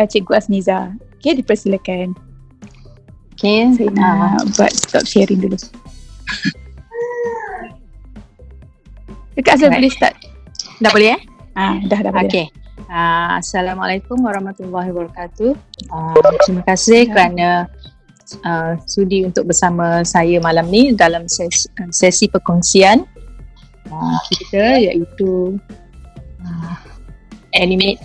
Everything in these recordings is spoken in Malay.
Cikgu Azniza. Okay, dipersilakan. Okay. Saya nak buat stop sharing dulu. Dekat Azal boleh start? Dah boleh Dah boleh. Okay. Assalamualaikum warahmatullahi wabarakatuh. Terima kasih kerana sudi untuk bersama saya malam ni dalam sesi perkongsian kita, iaitu animate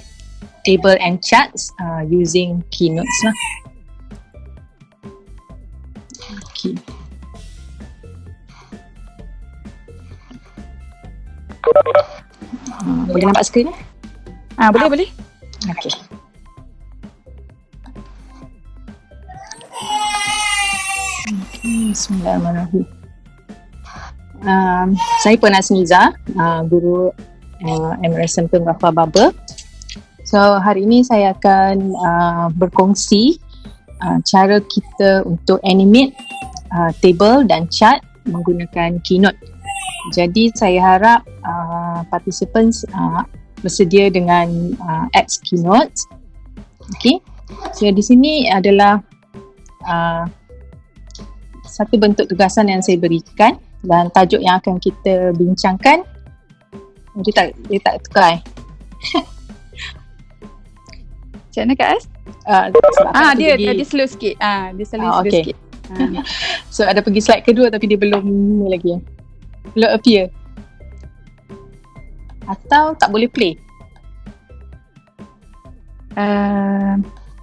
table and charts using Keynotes lah. Okay. Boleh nampak skrin? Boleh. Okay. Bismillahirrahmanirrahim. Saya Puan Azniza, guru MRSM Penggafar Baba. So hari ini saya akan berkongsi cara kita untuk animate table dan chart menggunakan Keynote. Jadi saya harap participants bersedia dengan apps Keynote. Okay. So di sini adalah satu bentuk tugasan yang saya berikan dan tajuk yang akan kita bincangkan. Dia tak tukar Macam mana Kak Az? Dia slow sikit. Dia slow sikit. So ada pergi slide kedua tapi dia belum ni lagi. Belum appear. Atau tak boleh play?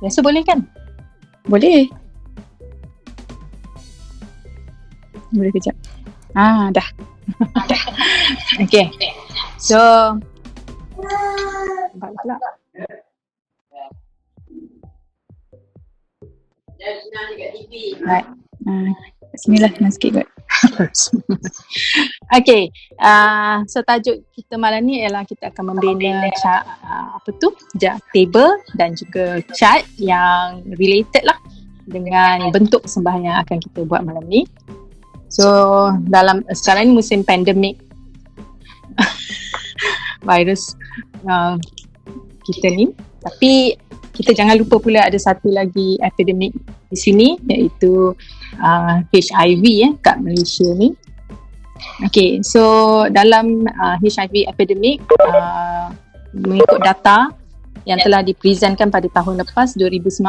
Biasa boleh kan? Boleh kejap. Dah. Okay. So nampak pula. Right. Bismillah, sikit kot. Okay. So tajuk kita malam ni ialah kita akan membina table dan juga chart yang related lah dengan bentuk persembahan yang akan kita buat malam ni. So sekarang ni musim pandemik virus kita ni, tapi kita jangan lupa pula ada satu lagi epidemik di sini, iaitu HIV kat Malaysia ni. Okay, so dalam HIV epidemik, mengikut data yang telah dipresentkan pada tahun lepas 2019,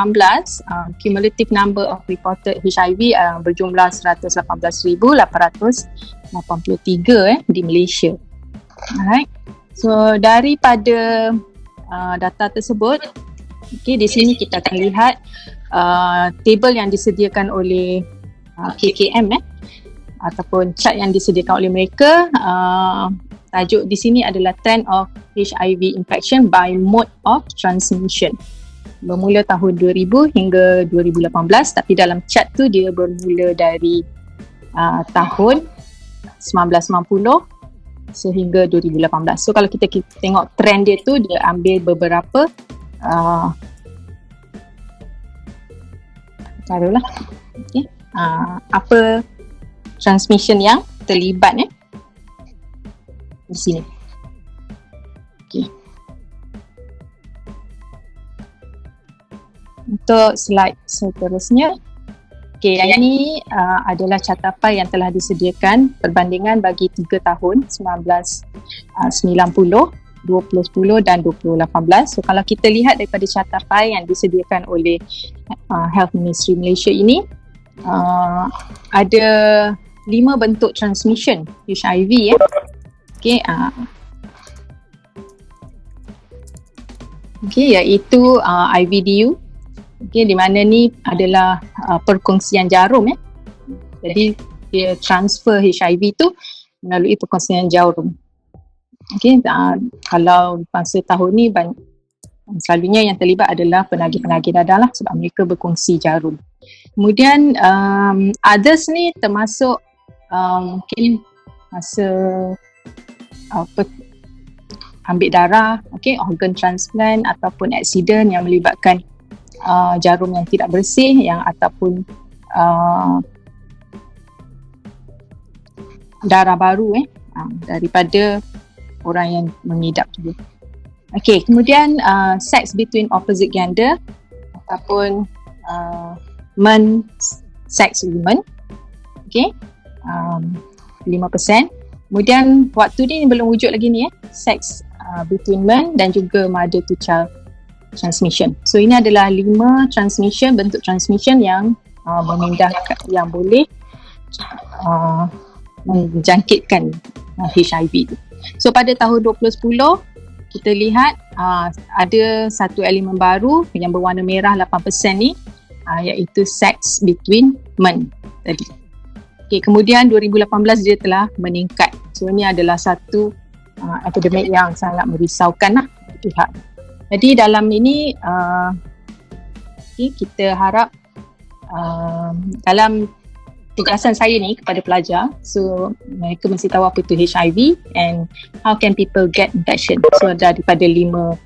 cumulative number of reported HIV berjumlah 118,883 di Malaysia. Alright. So daripada data tersebut, okay, di sini kita akan lihat table yang disediakan oleh KKM ataupun chart yang disediakan oleh mereka. Tajuk di sini adalah Trend of HIV Infection by Mode of Transmission. Bermula tahun 2000 hingga 2018, tapi dalam chart tu dia bermula dari tahun 1990 sehingga 2018. So kalau kita tengok trend dia tu, dia ambil beberapa taruhlah apa transmission yang terlibat di sini. Okay. Untuk slide seterusnya, okay, yang ini adalah cartapai yang telah disediakan perbandingan bagi 3 tahun 1990, 2010 dan 2018. So kalau kita lihat daripada cartapai yang disediakan oleh Health Ministry Malaysia ini, ada 5 bentuk transmission HIV Okay, iaitu IVDU, di mana ni adalah perkongsian jarum Jadi dia transfer HIV tu melalui perkongsian jarum. Kalau masa tahun ni selalunya yang terlibat adalah penagih-penagih dadah lah, sebab mereka berkongsi jarum. Kemudian others ni termasuk mungkin masa ambil darah, organ transplant ataupun accident yang melibatkan jarum yang tidak bersih, ataupun darah baru daripada orang yang mengidap juga. Okay, kemudian sex between opposite gender ataupun men sex women. Okay, 5%. Kemudian waktu ni belum wujud lagi ni sex between men dan juga mother to child transmission. So ini adalah 5 transmission, bentuk transmission yang memindahkan, yang boleh menjangkitkan HIV tu. So pada tahun 2010 kita lihat ada satu elemen baru yang berwarna merah 8% ni, iaitu sex between men tadi. Okay, kemudian 2018 dia telah meningkat. So ini adalah satu epidemik yang sangat merisaukan lah pihak. Jadi dalam ini kita harap dalam tugasan saya ni kepada pelajar, so mereka mesti tahu apa tu HIV and how can people get infection. So daripada 5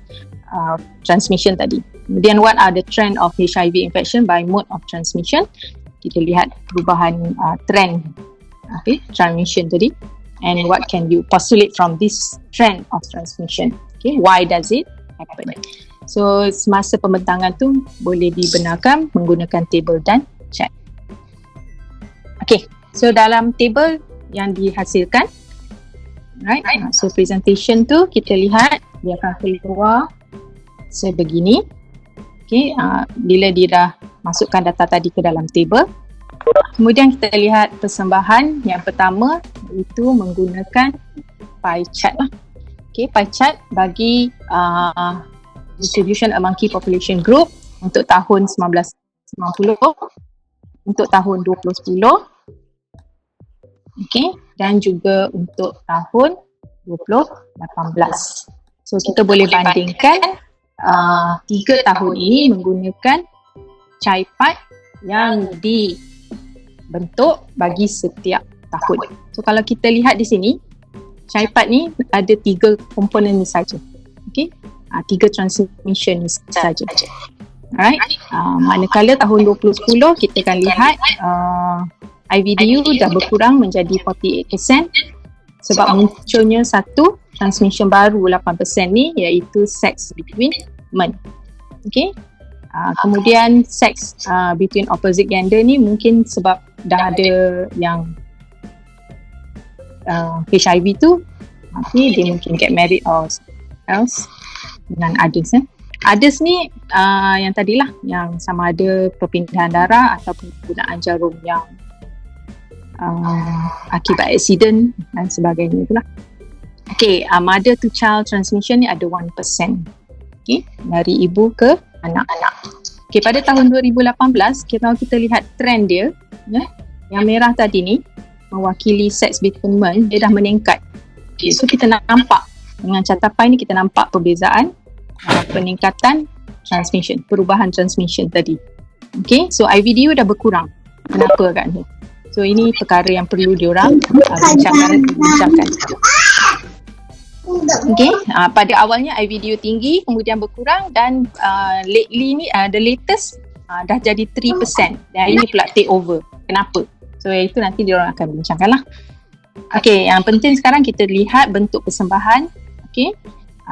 transmission tadi. Kemudian what are the trend of HIV infection by mode of transmission. Kita lihat perubahan trend transmission tadi, and what can you postulate from this trend of transmission. Okay, why does it happen? So semasa pembentangan tu boleh dibenarkan menggunakan table dan chart. Okay, so dalam table yang dihasilkan, right, so presentation tu kita lihat dia akan keluar sebegini. Okay, bila dia dah masukkan data tadi ke dalam table, kemudian kita lihat persembahan yang pertama itu menggunakan pie chart lah. Okay, pie chart bagi distribution among key population group untuk tahun 1990, untuk tahun 2010, okay, dan juga untuk tahun 2018. So kita boleh bandingkan 3 tahun ini menggunakan CHAI-PAT yang dibentuk bagi setiap tahun. So kalau kita lihat di sini, CHAI-PAT ni ada 3 komponen ni saja. Okay, 3 transmission ni saja. Alright, manakala tahun 2010 kita akan lihat IVDU dah berkurang menjadi 48% sebab munculnya satu transmission baru 8% ni, iaitu sex between men. Okay, kemudian sex between opposite gender ni mungkin sebab dah ada yang HIV tu, okay, dia mungkin get married or else dengan others. Others ni yang tadilah, yang sama ada perpindahan darah ataupun penggunaan jarum yang akibat accident dan sebagainya itulah. Okay, mother to child transmission ni ada 1%. Okay, dari ibu ke anak-anak. Okay, pada tahun 2018 kita lihat trend dia, yang merah tadi ni mewakili sex between men, dia dah meningkat. Okay, so kita nampak dengan carta pie ni, kita nampak perbezaan peningkatan transmission, perubahan transmission tadi. Okay, so IVDU dah berkurang. Kenapa agaknya? So ini perkara yang perlu diorang bincangkan. Okay, pada awalnya IVDU tinggi, kemudian berkurang, dan lately ni the latest dah jadi 3%, dan ini pula take over. Kenapa? So itu nanti diorang akan bincangkan lah. Okay, yang penting sekarang kita lihat bentuk persembahan. Okay,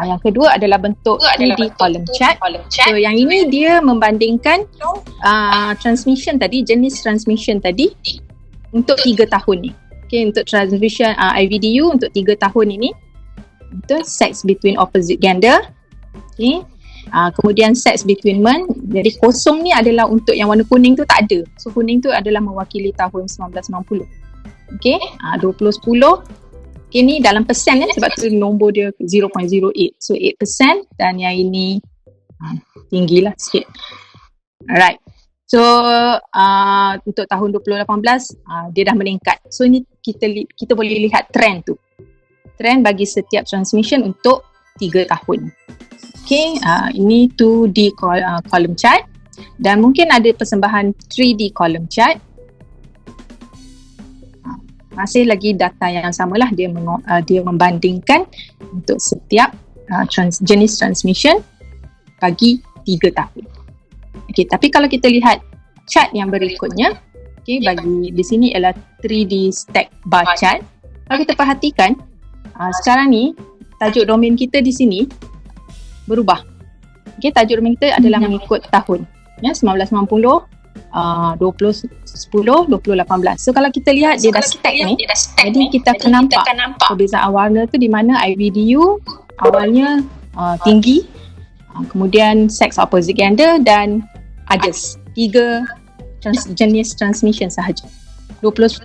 yang kedua adalah bentuk 3D column chart. So yang ini dia membandingkan transmission tadi, jenis transmission tadi untuk 3 tahun ni. Okay, untuk transmission IVDU untuk 3 tahun ini, untuk sex between opposite gender. Okay, kemudian sex between men. Jadi kosong ni adalah untuk yang warna kuning tu tak ada. So kuning tu adalah mewakili tahun 1990. Okay, 2010. Okay, ni dalam persen sebab tu nombor dia 0.08. So 8%, dan yang ini tinggilah sikit. Alright. So untuk tahun 2018 dia dah meningkat. So ini kita boleh lihat trend tu. Trend bagi setiap transmission untuk 3 tahun. Okay, ini 2D column chart, dan mungkin ada persembahan 3D column chart. Masih lagi data yang samalah, dia membandingkan untuk setiap jenis transmission bagi 3 tahun. Okay, tapi kalau kita lihat chart yang berikutnya, okay, bagi di sini ialah 3D stack bar chart. Kalau kita perhatikan sekarang ni tajuk domain kita di sini berubah. Okay, tajuk rumah kita adalah mengikut tahun. Ya, 1990, 2010, 2018. So kalau kita lihat dia dah stack ni, jadi kita akan nampak perbezaan warna tu di mana IVDU awalnya tinggi, kemudian sex opposite gender dan others. 3 jenis transmission sahaja. 2010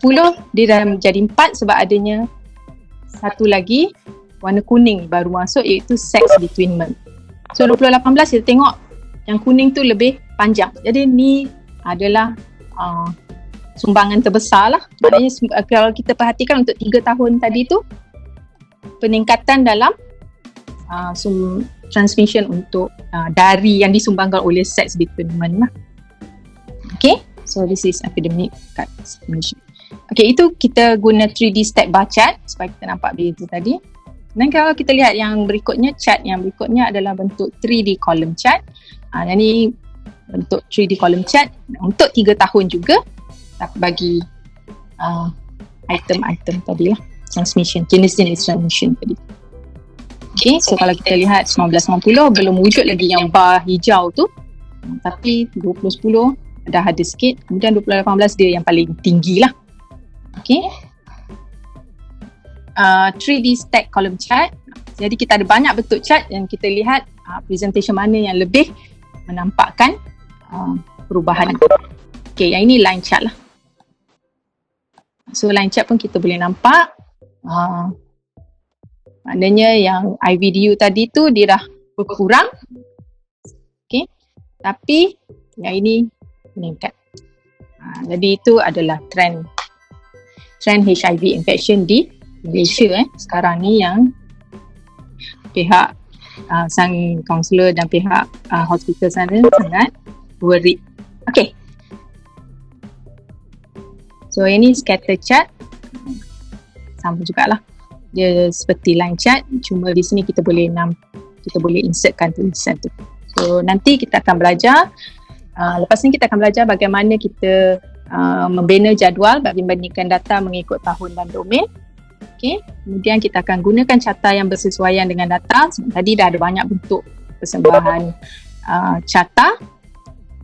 dia dah menjadi 4 sebab adanya satu lagi warna kuning baru masuk iaitu sex between men. So 2018 kita tengok yang kuning tu lebih panjang. Jadi ni adalah sumbangan terbesar lah. Maknanya kalau kita perhatikan untuk 3 tahun tadi tu peningkatan dalam transmission untuk dari yang disumbangkan oleh sex between men lah. Okay, so this is epidemic card estimation. Okay, itu kita guna 3D stack bar chart supaya kita nampak beza tadi. Dan kalau kita lihat yang berikutnya, chart yang berikutnya adalah bentuk 3D column chart. Yang ni bentuk 3D column chart untuk 3 tahun juga bagi item-item tadi lah, transmission, jenis-jenis transmission tadi. Okay, so kalau kita lihat 1990 belum wujud lagi yang bar hijau tu, tapi 2010 dah ada sikit, kemudian 2018 dia yang paling tinggi lah. Okay, 3D stack column chart. Jadi kita ada banyak bentuk chart yang kita lihat presentation mana yang lebih menampakkan perubahan. Okay, yang ini line chart lah. So line chart pun kita boleh nampak maknanya yang IVDU tadi tu dia dah berkurang. Okay, tapi yang ini meningkat. Jadi itu adalah trend HIV infection di Malaysia sekarang ni yang pihak sang kaunselor dan pihak hospital sana sangat worried. Okay, so ini scatter chart, sama jugalah, dia seperti line chart, cuma di sini kita boleh insertkan tulisan tu. So nanti kita akan belajar, lepas ni kita akan belajar bagaimana kita membina jadual bagi membandingkan data mengikut tahun dan domain. Okay, kemudian kita akan gunakan carta yang bersesuaian dengan data. Tadi dah ada banyak bentuk persembahan carta.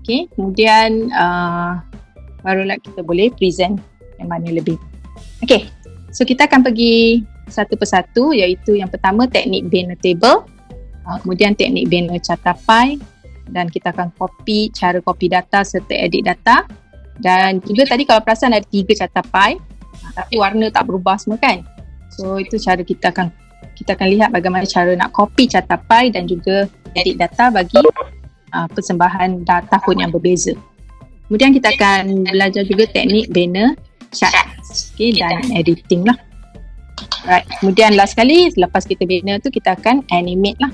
Okay, kemudian barulah kita boleh present yang mana lebih. Okay, so kita akan pergi satu persatu, iaitu yang pertama teknik banner table, kemudian teknik banner carta pie, dan kita akan cara copy data serta edit data. Dan juga tadi kalau perasan ada 3 carta pie, tapi warna tak berubah semua kan. So itu cara kita akan lihat bagaimana cara nak copy carta pie dan juga edit data bagi persembahan tahun yang berbeza. Kemudian kita akan belajar juga teknik banner chart, okay, dan editing lah. Right. Kemudian last sekali, lepas kita banner tu kita akan animate lah,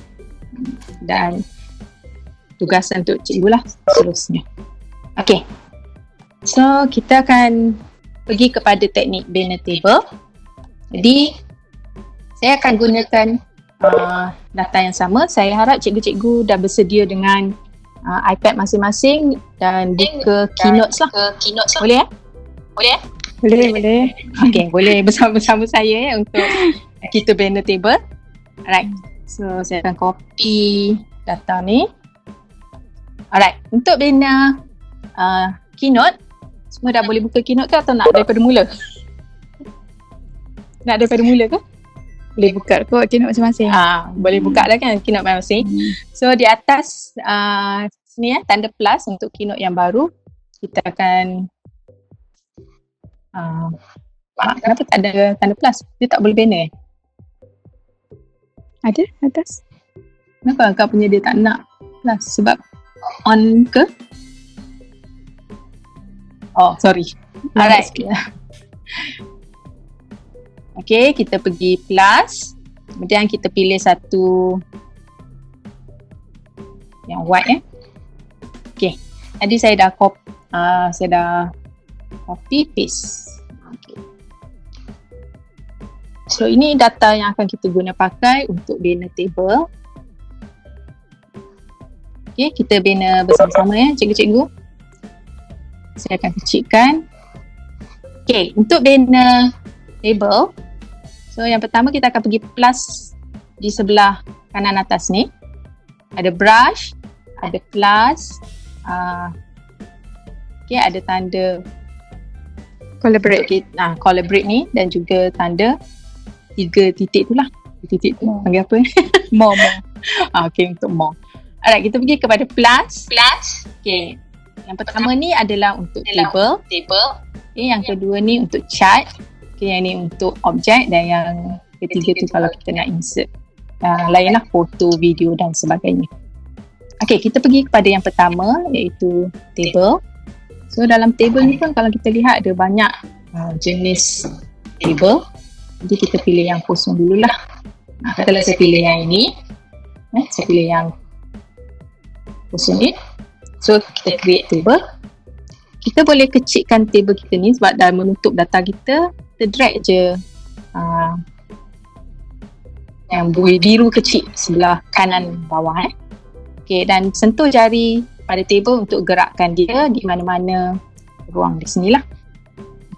dan tugasan untuk cikgu lah seterusnya. Okay, so kita akan pergi kepada teknik banner table. Jadi saya akan gunakan data yang sama. Saya harap cikgu-cikgu dah bersedia dengan iPad masing-masing dan buka Keynote lah. Boleh ya? Boleh. Okay, boleh bersama-sama saya untuk kita banner table. Alright, so saya akan copy data ni. Alright, untuk banner Keynote, semua dah boleh buka Keynote ke atau nak daripada mula? Nak daripada mula ke? Boleh buka kot Keynote masing-masing. Boleh buka dah kan Keynote masing-masing. So di atas sini tanda plus untuk Keynote yang baru. Kita akan kenapa tak ada tanda plus? Dia tak boleh banner Ada atas. Kenapa kau punya dia tak nak plus? Sebab on ke? Oh, sorry. Alright. Okay, kita pergi plus. Kemudian kita pilih satu yang white Okay. Tadi saya dah copy paste. Okay. So ini data yang akan kita guna pakai untuk banner table. Okay, kita banner bersama-sama cikgu-cikgu. Saya akan kecilkan. Okay, untuk banner table, so yang pertama kita akan pergi plus di sebelah kanan atas ni. ada brush, ada plus, okay, ada tanda Collaborate. collaborate ni, dan juga tanda 3 titik tu lah. Titik tu panggil apa? More. Okay, untuk more. Alright, kita pergi kepada plus. Okay, yang pertama ni adalah untuk table. Okay, yang kedua ni untuk chart. Okay, yang ni untuk objek, dan yang ketiga tu kalau kita nak insert lainlah foto, video dan sebagainya. Okay, kita pergi kepada yang pertama, iaitu table. So dalam table ni pun kalau kita lihat ada banyak jenis table. Jadi kita pilih yang kosong dululah. Katakanlah saya pilih yang ini. Saya pilih yang kosong ni. So kita create table. Kita boleh kecilkan table kita ni sebab dah menutup data kita. Kita drag je yang biru kecil sebelah kanan bawah. Okay, dan sentuh jari pada table untuk gerakkan dia di mana-mana ruang di sini lah.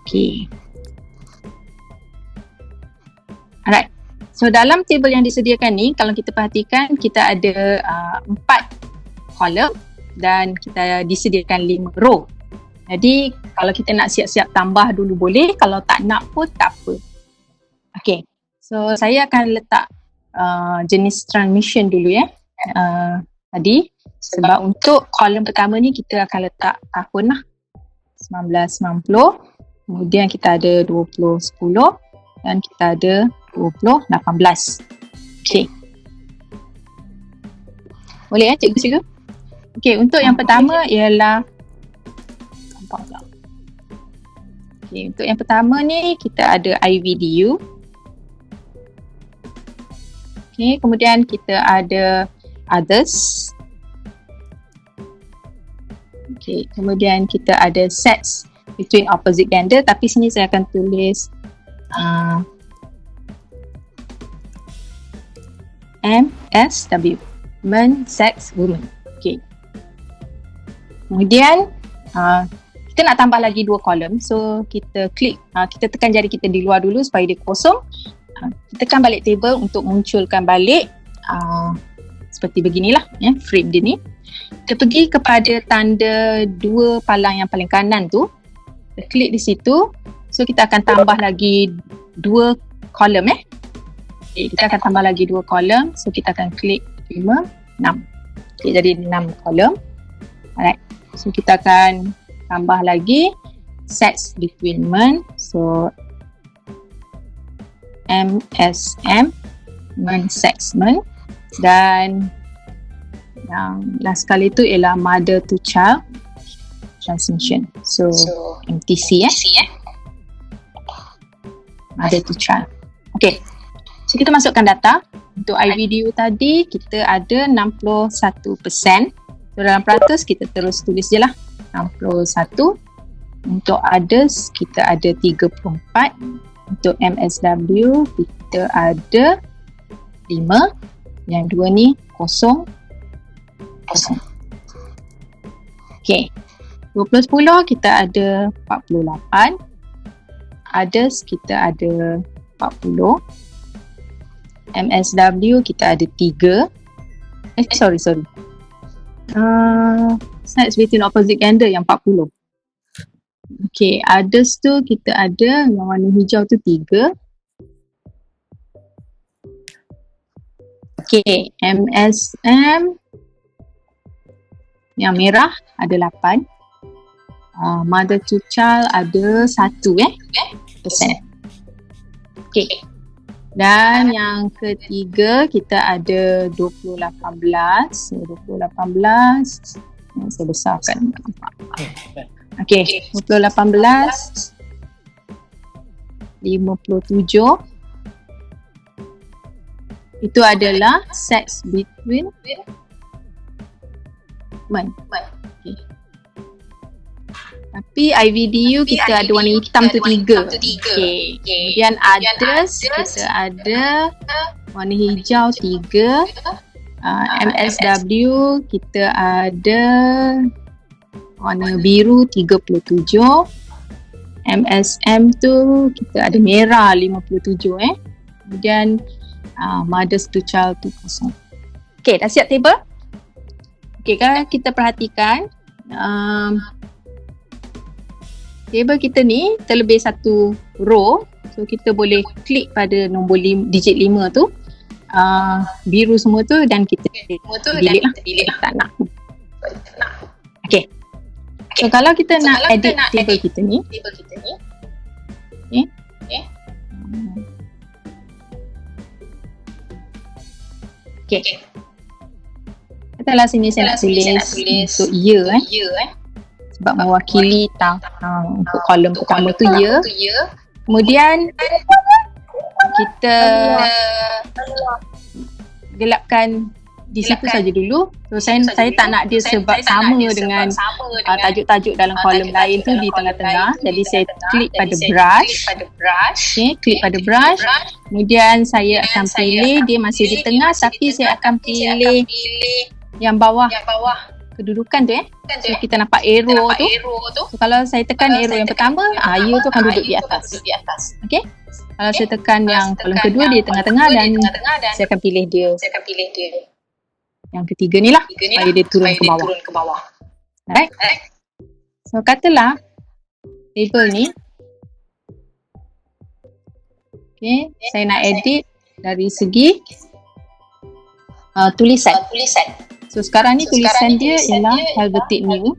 Okay. Alright. So dalam table yang disediakan ni, kalau kita perhatikan, kita ada 4 column dan kita disediakan 5 row. Jadi kalau kita nak siap-siap tambah dulu boleh, kalau tak nak pun tak apa. Okay. So saya akan letak jenis transmission dulu ya. Tadi sebab untuk kolom pertama ni kita akan letak tahun lah 1990, kemudian kita ada 2010 dan kita ada 2018. Okay, boleh ya cikgu? Okay, untuk yang pertama ialah okay, untuk yang pertama ni kita ada iVideo. Okay, kemudian kita ada others. Okay, kemudian kita ada sets between opposite gender, tapi sini saya akan tulis MSW, men, sex, women. Okay. Kemudian kita nak tambah lagi 2 kolom, so kita klik, kita tekan jari kita di luar dulu supaya dia kosong. Kita tekan balik table untuk munculkan balik seperti beginilah ya, frame dia ni. Kita pergi kepada tanda 2 palang yang paling kanan tu, kita klik di situ. So kita akan tambah lagi 2 kolom okay, kita akan tambah lagi 2 kolom. So kita akan klik 5, 6. Okay, jadi 6 kolom. Alright, so kita akan tambah lagi sets between men. So MSM, men, sex, men. Dan yang last kali tu ialah mother to child transmission. So MTC mother to child. Okay, so kita masukkan data. Untuk iVideo tadi kita ada 61%. So dalam peratus kita terus tulis je lah 61. Untuk others kita ada 34. Untuk MSW kita ada 5. Yang 2 ni kosong. Okay, 2010 kita ada 48. Others kita ada 40. MSW kita ada 3. Sorry. Sex between opposite gender yang 40. Okay, others tu kita ada yang warna hijau tu 3. Okay, MSM yang merah ada 8. Mother to child ada 1 persen. Okay. Dan yang ketiga kita ada 2018. 2018 saya besarkan. Okay, 2018 57. Itu adalah sex between men. Okay. Tapi iVideo kita ada warna hitam tu 3. Okay. Kemudian others kita ada warna hijau 3. MSW kita ada warna biru 37. MSM tu kita ada merah 57 Kemudian mothers to child tu 0. Okay, dah siap table? Okay, kalau kita perhatikan table kita ni terlebih satu row. So kita boleh klik pada nombor digit 5 tu, biru semua tu, dan kita delete lah. Tak nak. Okay. So kalau kita nak edit table kita ni, okay. Katalah sini saya nak tulis untuk year sebab mewakili untuk kolom pertama tu year. Kemudian kita gelapkan di situ saja dulu. So saya tak nak dia sebab sama dengan tajuk-tajuk dalam kolom lain tu di tengah-tengah. Jadi saya klik pada brush. Okay, klik pada brush. Kemudian saya akan pilih, dia masih di tengah tapi saya akan pilih yang bawah kedudukan tu So kita nampak arrow tu. So kalau saya tekan arrow yang pertama, year tu akan duduk di atas. Okay. Kalau saya tekan yang kolom kedua, dia tengah-tengah, dan saya akan pilih dia yang ketiga ni lah, supaya dia turun ke bawah. Alright. So katalah table ni, okay, saya nak edit dari segi tulisan. So sekarang ni tulisan dia ialah Helvetic New.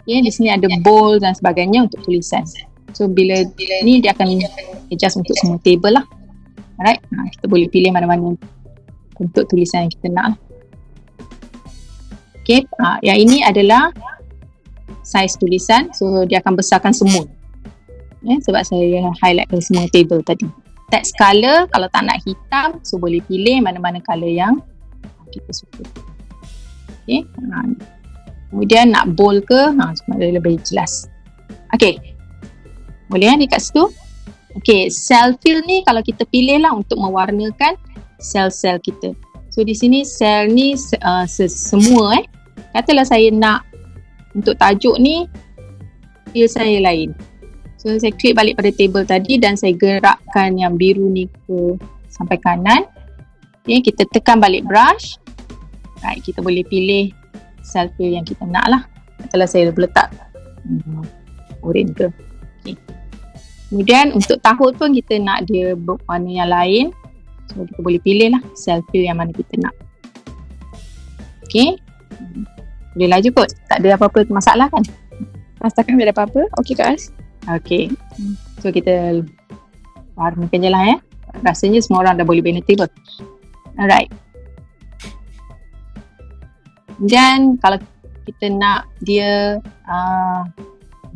Okay, di sini ada bold dan sebagainya untuk tulisan. So bila ni dia akan adjust untuk semua table lah. Alright, kita boleh pilih mana-mana untuk tulisan yang kita nak. Okay, yang ini adalah saiz tulisan. So dia akan besarkan semua. Sebab saya highlightkan semua table tadi. Text color, kalau tak nak hitam, so boleh pilih mana-mana color yang kita suka. Okay. Kemudian nak bold ke, supaya lebih jelas. Okay, boleh dekat situ. Okay, cell fill ni kalau kita pilih lah untuk mewarnakan sel-sel kita. So di sini sel ni semua katalah saya nak untuk tajuk ni fill saya lain. So saya klik balik pada table tadi dan saya gerakkan yang biru ni sampai kanan. Okay, kita tekan balik brush. Right, kita boleh pilih cell fill yang kita nak lah. Katalah saya letak orange ke. Okay. Kemudian untuk tahun pun kita nak dia berwarna yang lain. So kita boleh pilih lah cell fill yang mana kita nak. Okay. Boleh laju kot. Tak ada apa-apa masalah kan? Pastikan tak ada apa-apa. Okay Kak Ais. Okay. So kita warnakan je lah Rasanya semua orang dah boleh bina table. Alright. Dan kalau kita nak dia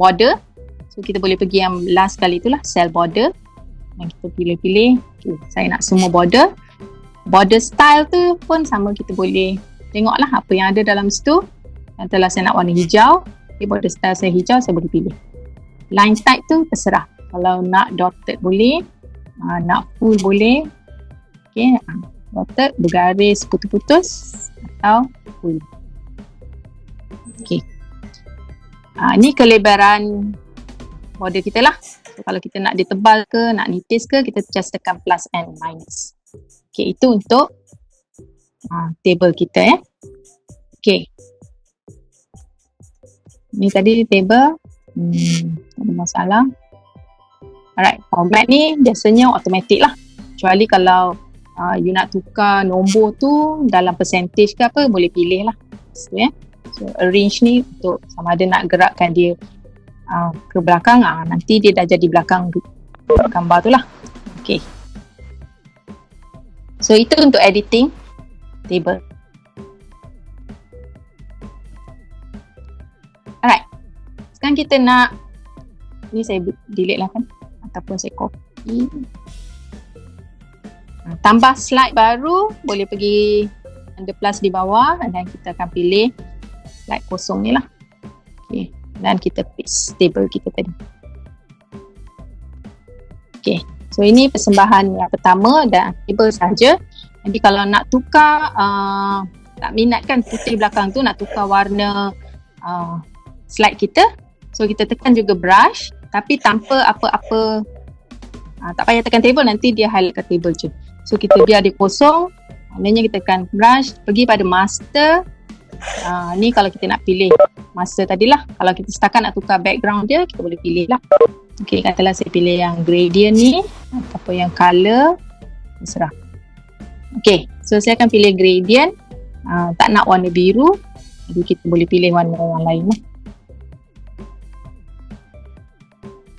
border, so kita boleh pergi yang last kali itulah, cell border. Dan kita pilih-pilih, okay, saya nak semua border. Border style tu pun sama, kita boleh tengoklah apa yang ada dalam situ. Katalah saya nak warna hijau, okay, border style saya hijau, saya boleh pilih. Line type tu terserah. Kalau nak dotted boleh, nak full boleh. Okay, dotted, bergaris, putus-putus atau full. Okay. Ni kelebaran border kita lah. So, kalau kita nak dia tebal ke, nak nipis ke, kita just tekan plus and minus. Okay, itu untuk table kita Okay. Ni tadi table. Tak ada masalah. Alright, format ni biasanya automatic lah. Kecuali kalau you nak tukar nombor tu dalam percentage ke apa, boleh pilih lah. So arrange ni untuk sama ada nak gerakkan dia ke belakang, nanti dia dah jadi belakang gambar tu lah. Okay. So itu untuk editing table. Alright. Sekarang kita nak, ni saya delete lah kan, ataupun saya copy. Tambah slide baru, boleh pergi under plus di bawah dan kita akan pilih slide kosong ni lah. Okay. Dan kita paste table kita tadi. Okay. So ini persembahan yang pertama dan table sahaja. Jadi kalau nak tukar, tak minat kan putih belakang tu, nak tukar warna slide kita. So kita tekan juga brush tapi tanpa apa-apa, tak payah tekan table, nanti dia highlight kat table je. So kita biar dia kosong, maknanya kita tekan brush, pergi pada master, Ni kalau kita nak pilih masa tadilah. Kalau kita setakat nak tukar background dia, kita boleh pilih lah. Okay, katalah saya pilih yang gradient ni ataupun yang color, terserah. Okay, so saya akan pilih gradient. Tak nak warna biru, jadi kita boleh pilih warna yang lain lah.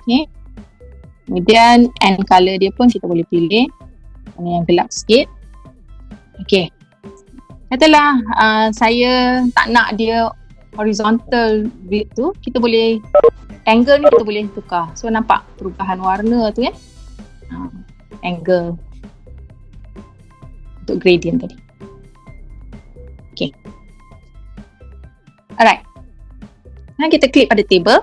Okay, kemudian and color dia pun kita boleh pilih warna yang gelap sikit. Okay, katalah saya tak nak dia horizontal grid tu, kita boleh angle ni kita boleh tukar. So nampak perubahan warna tu angle untuk gradient tadi. Okay, alright. Nah, kita klik pada table.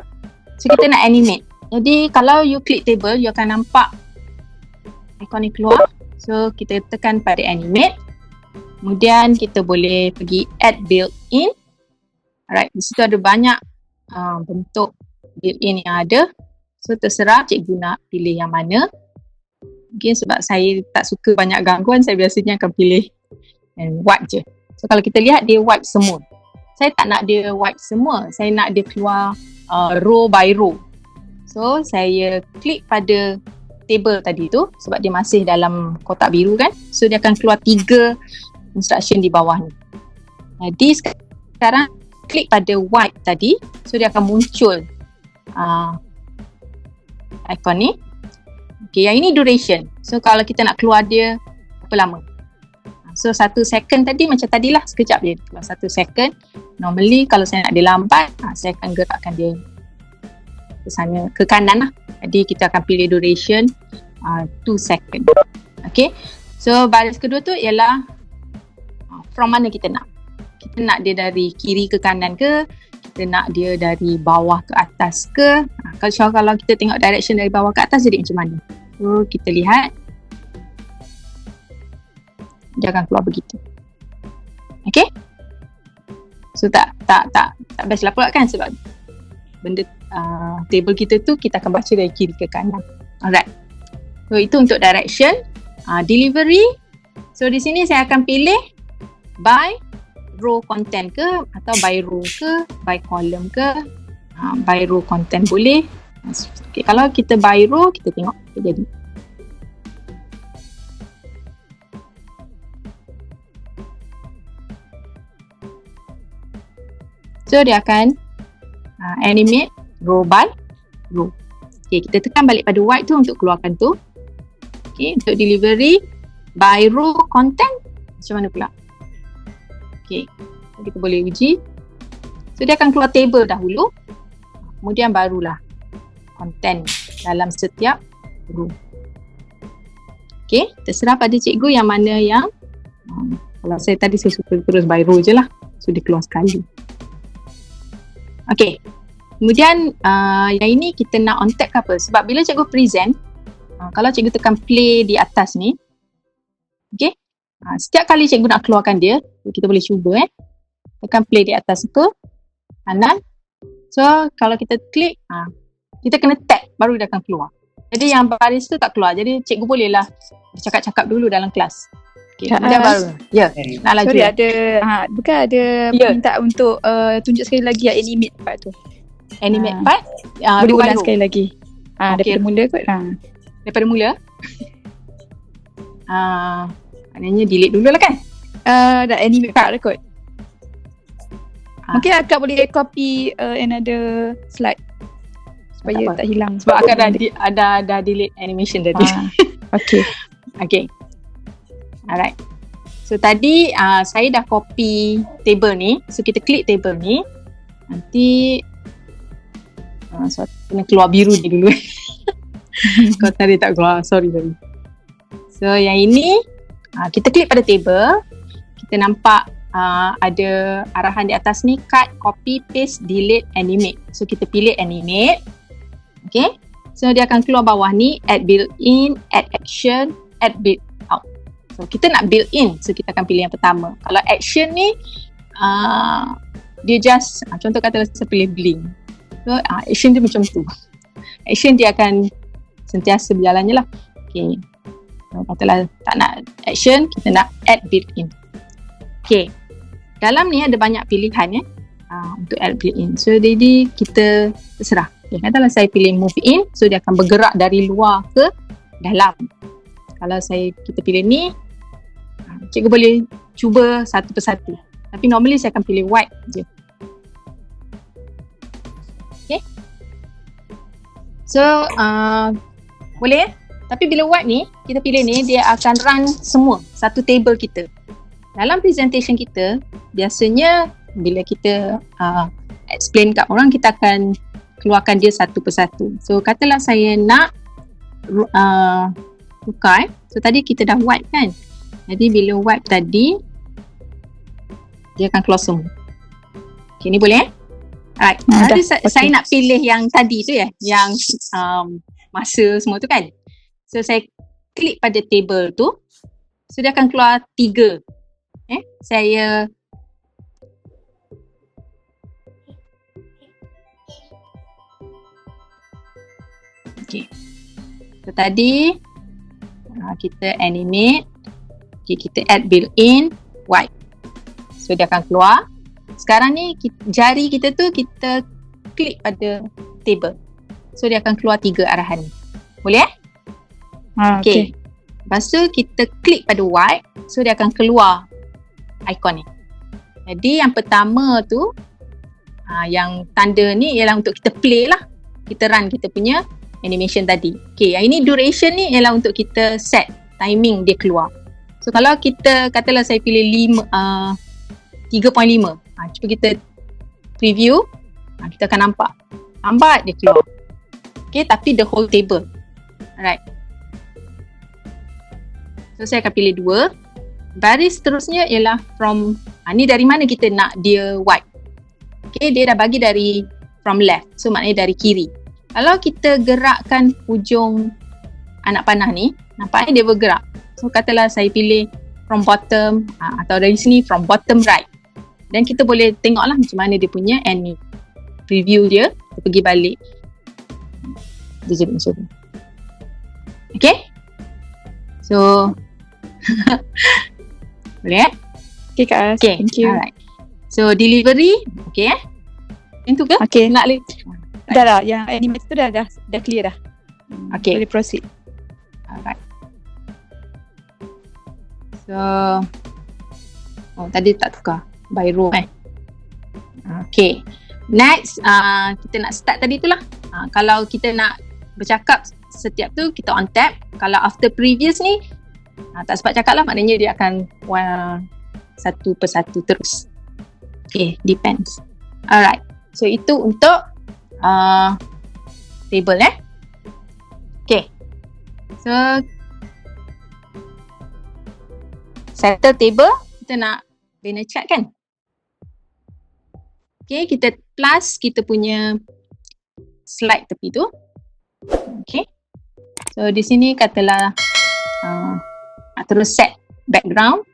So kita nak animate. Jadi kalau you klik table, you akan nampak ikon ni keluar. So kita tekan pada animate. Kemudian kita boleh pergi add built-in. Alright, di situ ada banyak bentuk built-in yang ada. So terserah cikgu nak pilih yang mana. Mungkin sebab saya tak suka banyak gangguan, saya biasanya akan pilih and wipe je. So kalau kita lihat dia wipe semua. Saya tak nak dia wipe semua. Saya nak dia keluar row by row. So saya klik pada table tadi tu sebab dia masih dalam kotak biru kan. So dia akan keluar 3 instruction di bawah ni. Jadi sekarang klik pada wipe tadi. So dia akan muncul ikon ni. Okay, yang ini duration. So kalau kita nak keluar dia berapa lama. So 1 second tadi macam tadilah, sekejap je keluar 1 second. Normally kalau saya nak dia lambat, saya akan gerakkan dia ke sana, ke kanan lah. Jadi kita akan pilih duration 2 second. Okay, so baris kedua tu ialah from mana kita nak. Kita nak dia dari kiri ke kanan ke, kita nak dia dari bawah ke atas ke. Kalau kita tengok direction dari bawah ke atas jadi macam mana. So kita lihat dia akan keluar begitu. Okay, so tak best lah pula kan, sebab benda table kita tu kita akan baca dari kiri ke kanan. Alright, so itu untuk direction. Delivery, so di sini saya akan pilih by row content ke atau by row ke, by column ke. By row content boleh. Okay, kalau kita by row, kita tengok apa jadi. So dia akan animate row by row. Okay, kita tekan balik pada white tu untuk keluarkan tu. Okay, untuk delivery by row content macam mana pula? Okay, kita boleh uji. So dia akan keluar table dahulu, kemudian barulah content dalam setiap row. Okay, terserah pada cikgu yang mana yang kalau saya tadi saya suka terus by row je lah. So dia keluar sekali. Okay, kemudian yang ini kita nak on tag ke apa? Sebab bila cikgu present, kalau cikgu tekan play di atas ni, okay, setiap kali cikgu nak keluarkan dia, kita boleh cuba tekan play di atas tu kanan. So kalau kita klik, kita kena tag baru dia akan keluar. Jadi yang baris tu tak keluar, jadi cikgu bolehlah bercakap-cakap dulu dalam kelas. Okay, kemudian baru nak laju. Sorry, ada bukan ada permintaan untuk tunjuk sekali lagi animate part tu. Animate part boleh ulang sekali lagi. Daripada mula kot. Daripada mula. Maknanya delete dulu lah kan. Dah animate part kot. Mungkin akak boleh copy another slide supaya tak hilang. Sebab akak dah delete animation tadi. Okay. Alright. So tadi saya dah copy table ni. So kita klik table ni. Nanti so, kena keluar biru ni dulu. Kau tadi tak keluar. Sorry. So yang ini kita klik pada table. Kita nampak ada arahan di atas ni, cut, copy, paste, delete, animate. So kita pilih animate. Okay. So dia akan keluar bawah ni, add built-in, add action, add build out. So kita nak build in, so kita akan pilih yang pertama. Kalau action ni dia just contoh kata saya pilih blink. So action dia macam tu. Action dia akan sentiasa berjalan je lah. Okay, so katalah tak nak action, kita nak add built in. Okay, dalam ni ada banyak pilihan ya. Untuk add built-in. So jadi kita terserah. Katakanlah saya pilih move in, so dia akan bergerak dari luar ke dalam. Kalau kita pilih ni, cikgu boleh cuba satu persatu. Tapi normally saya akan pilih wipe je. Okay. So boleh. Tapi bila wipe ni, kita pilih ni, dia akan run semua satu table kita. Dalam presentation kita, biasanya bila kita explain kat orang, kita akan keluarkan dia satu persatu. So katalah saya nak tukar. So tadi kita dah wipe kan. Jadi bila wipe tadi, dia akan keluar semua. Okay, ni boleh Alright. Nanti saya nak pilih yang tadi tu ya, yang masa semua tu kan. So saya klik pada table tu. So dia akan keluar 3. Saya okay. So tadi kita animate. Okay, kita add built-in wipe. So dia akan keluar. Sekarang ni jari kita tu kita klik pada table. So dia akan keluar 3 arahan ni. Boleh Okay. Lepas tu kita klik pada wipe. So dia akan keluar ikon ni. Jadi yang pertama tu yang tanda ni ialah untuk kita play lah. Kita run kita punya animation tadi. Okay, yang ini duration ni ialah untuk kita set timing dia keluar. So kalau kita katalah saya pilih 3.5. Cuba kita preview. Kita akan nampak lambat dia keluar. Okay, tapi the whole table. Alright. So saya akan pilih 2. Baris seterusnya ialah from ni dari mana kita nak dia wipe. Okay, dia dah bagi dari from left. So maknanya dari kiri. Kalau kita gerakkan ujung anak panah ni, nampaknya dia bergerak. So katalah saya pilih from bottom atau dari sini from bottom right. Dan kita boleh tengoklah macam mana dia punya end ni. Preview dia, kita pergi balik. Dia jadi macam tu. Okay. So boleh Okay Kak As, okay. Thank you. Alright. So delivery, okay Yang tu ke? Okay. Nak lagi? Dah lah, yang animate tu dah clear dah. Okay. Boleh proceed. Alright. So tadi tak tukar by row Okay. Next kita nak start tadi tu lah. Kalau kita nak bercakap setiap tu kita on tab. Kalau after previous ni tak sempat cakap lah, maknanya dia akan satu persatu terus. Okay, depends. Alright. So itu untuk table Okay. So settle table, kita nak banner chart kan. Okay, kita plus kita punya slide tepi tu. Okay. So di sini katalah terus set background.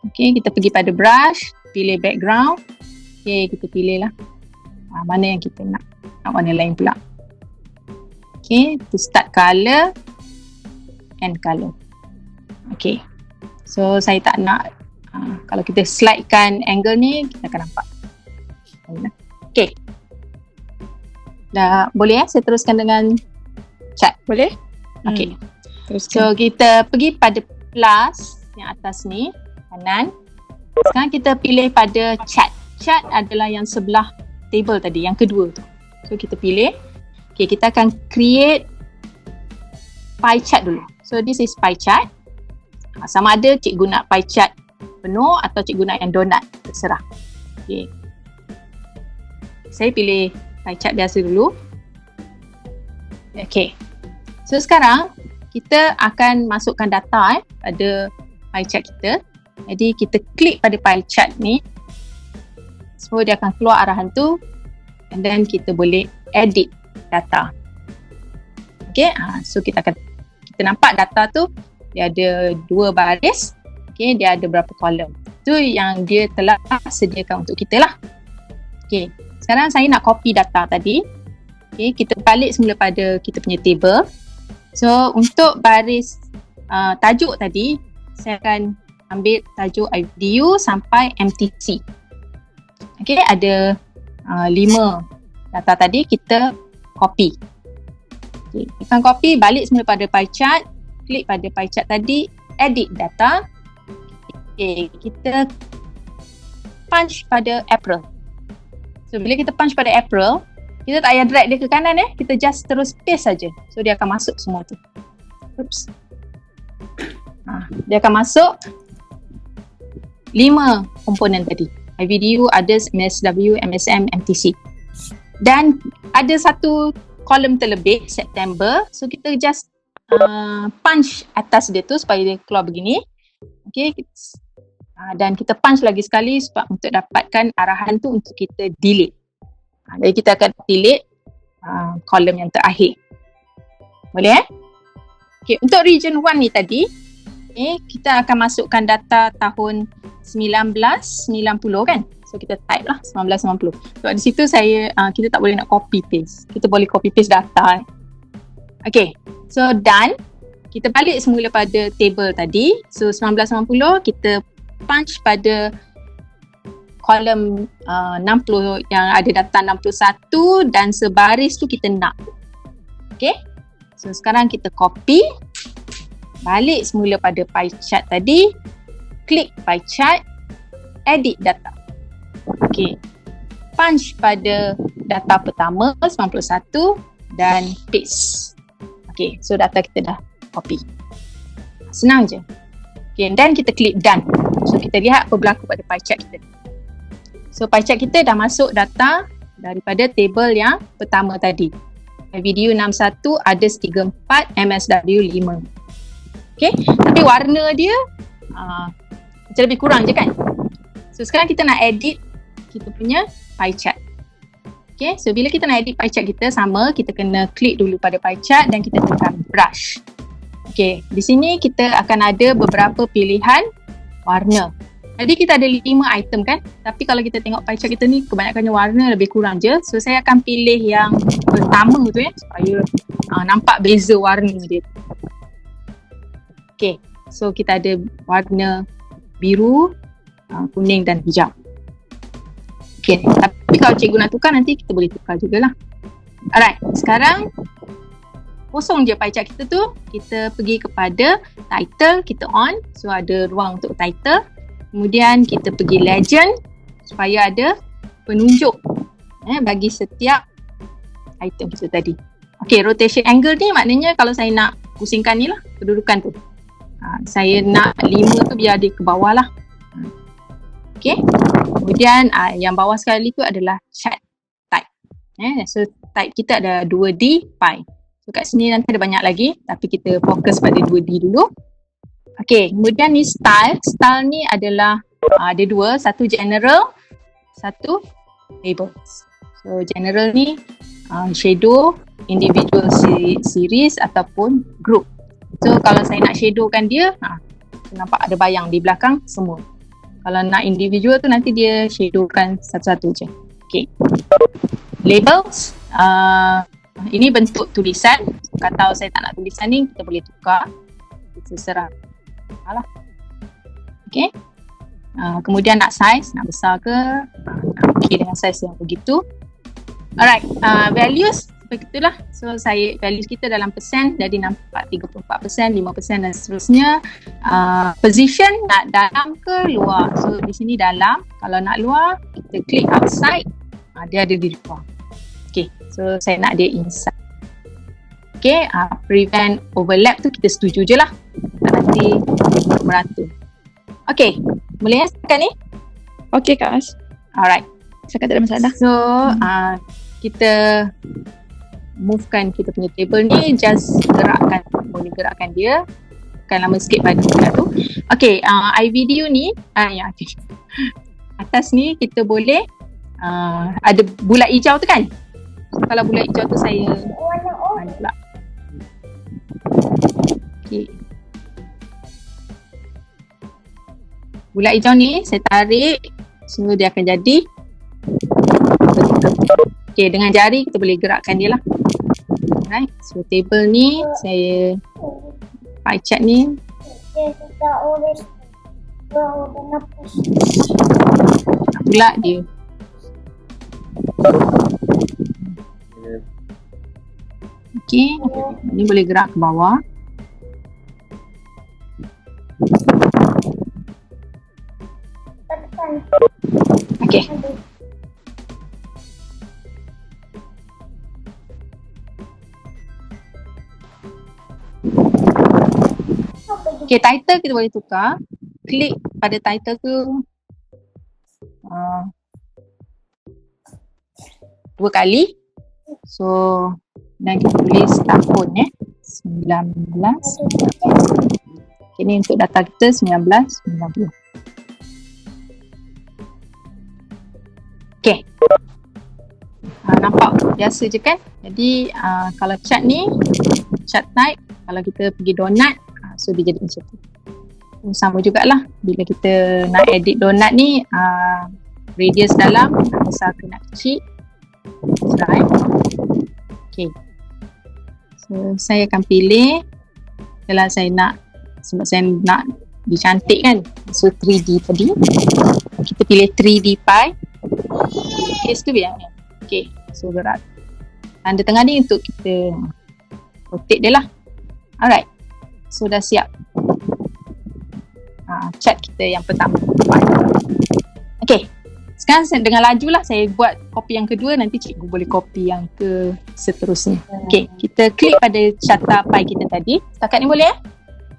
Okay, kita pergi pada brush, pilih background. Okay, kita pilih lah mana yang kita nak warna lain pula. Okay, to start colour, end colour. Okay, so saya tak nak kalau kita slidekan angle ni, kita akan nampak. Okay, dah boleh saya teruskan dengan chart? Boleh? Okay. Teruskan. So kita pergi pada plus yang atas ni, kanan. Sekarang kita pilih pada chart. Chart adalah yang sebelah table tadi, yang kedua tu. So kita pilih. Okay, kita akan create pie chart dulu. So this is pie chart. Sama ada cikgu nak pie chart penuh atau cikgu nak yang donut, terserah. Okay. Saya pilih pie chart biasa dulu. Okay. So sekarang kita akan masukkan data pada pie chart kita. Jadi kita klik pada pie chart ni. So dia akan keluar arahan tu. And then kita boleh edit data. Okay, so kita nampak data tu dia ada 2 baris. Okay, dia ada berapa kolom. Itu yang dia telah sediakan untuk kita lah. Okay, sekarang saya nak copy data tadi. Okay, kita balik semula pada kita punya table. So untuk baris tajuk tadi, saya akan ambil tajuk IVDU sampai MTC. Okay, ada 5 data tadi kita copy. Okay, tekan copy, balik semula pada pie chart, klik pada pie chart tadi, edit data. Okay, kita punch pada April. So bila kita punch pada April, kita tak payah drag dia ke kanan kita just terus paste saja. So dia akan masuk semua tu. Oops. Dia akan masuk 5 komponen tadi. IVDU, others, MSW, MSM, MTC. Dan ada satu kolom terlebih September. So kita just punch atas dia tu supaya dia keluar begini. Okay. Dan kita punch lagi sekali sebab untuk dapatkan arahan tu untuk kita delete. Jadi kita akan delete kolom yang terakhir. Boleh Okay, untuk region 1 ni tadi, kita akan masukkan data tahun 1990 kan. So kita type lah 1990. So di situ kita tak boleh nak copy paste. Kita boleh copy paste data. Okay, so done. Kita balik semula pada table tadi. So 1990 kita punch pada kolom 60 yang ada data 61 dan sebaris tu kita nak. Okay. So sekarang kita copy, balik semula pada pie chart tadi, klik pie chart, edit data. Okay. Punch pada data pertama 91 dan paste. Okay, so data kita dah copy. Senang je. Okay, dan kita klik done. So kita lihat apa berlaku pada pie chart kita. So pie chart kita dah masuk data daripada table yang pertama tadi. IVDU 61, others 34, MSW 5. Okay, tapi warna dia macam lebih kurang je kan. So sekarang kita nak edit kita punya pie chart. Okay, so bila kita nak edit pie chart kita sama, kita kena klik dulu pada pie chart dan kita tekan brush. Okay, di sini kita akan ada beberapa pilihan warna. Jadi kita ada 5 item kan, tapi kalau kita tengok pie chart kita ni kebanyakannya warna lebih kurang je. So saya akan pilih yang pertama tu supaya nampak beza warna dia. Okay, so kita ada warna biru, kuning dan hijau. Okay, tapi kalau cikgu nak tukar nanti kita boleh tukar jugalah. Alright, sekarang kosong je pie chart kita tu. Kita pergi kepada title, kita on. So ada ruang untuk title. Kemudian kita pergi legend supaya ada penunjuk bagi setiap item kita tadi. Okay, rotation angle ni maknanya kalau saya nak pusingkan ni lah kedudukan tu. Saya nak 5 tu biar dia ke bawah lah. Okay, kemudian yang bawah sekali tu adalah chart type. So type kita ada 2D pie. So kat sini nanti ada banyak lagi tapi kita fokus pada 2D dulu. Okay, kemudian ni style. Style ni adalah ada 2, satu general, satu labels. So general ni shadow, individual series ataupun group. So kalau saya nak shadowkan dia, nampak ada bayang di belakang semua. Kalau nak individual tu nanti dia shadowkan satu-satu je. Okay. Labels, ini bentuk tulisan. Kalau saya tak nak tulisan ni, kita boleh tukar. Terserah. Alah. Okay. Kemudian nak size, nak besar ke, okay dengan size yang begitu. Alright, values begitulah. So saya values kita dalam persen jadi nampak 34%, 5% dan seterusnya. Position nak dalam ke luar. So di sini dalam, kalau nak luar kita klik outside, dia ada di luar. Okay, so saya nak dia inside. Okay, prevent overlap tu kita setuju je lah. Nanti merata. Okay, boleh setakat ni? Okay Kak As. Alright. Setakat tak ada masalah. So, kita movekan kita punya table ni, just boleh gerakkan dia. Kan lama sikit pada buka tu. Okay, IVDU ni, okay. Atas ni kita boleh ada bulat hijau tu kan? So, kalau bulat hijau tu saya mana pula? Okay. Bulat hijau ni saya tarik, so dia akan jadi okay, dengan jari kita boleh gerakkan dia lah. Alright, so table ni saya pie chart ni Pula dia. Okey, ni boleh gerak ke bawah. Okey. Okay, title kita boleh tukar. Klik pada title tu 2 kali. So, dan kita tulis tahun 19. Okay, ni untuk data kita 1990. Okay. Nampak biasa je kan? Jadi, kalau chart ni, chart type, kalau kita pergi donut, so dia jadi macam tu. Sama jugalah bila kita nak edit donut ni, radius dalam nak besar ke nak kecil, right? Okay, so saya akan pilih kalau saya nak, sebab saya nak dicantik kan, so 3D tadi kita pilih 3D pie. Case tu biar. Okay, so gerak tanda tengah ni untuk kita rotate dia lah. Alright, so dah siap chat kita yang pertama. Okay, sekarang dengan laju lah saya buat copy yang kedua, nanti cikgu boleh copy yang ke seterusnya. Okay, kita klik pada carta pie kita tadi. Setakat ni boleh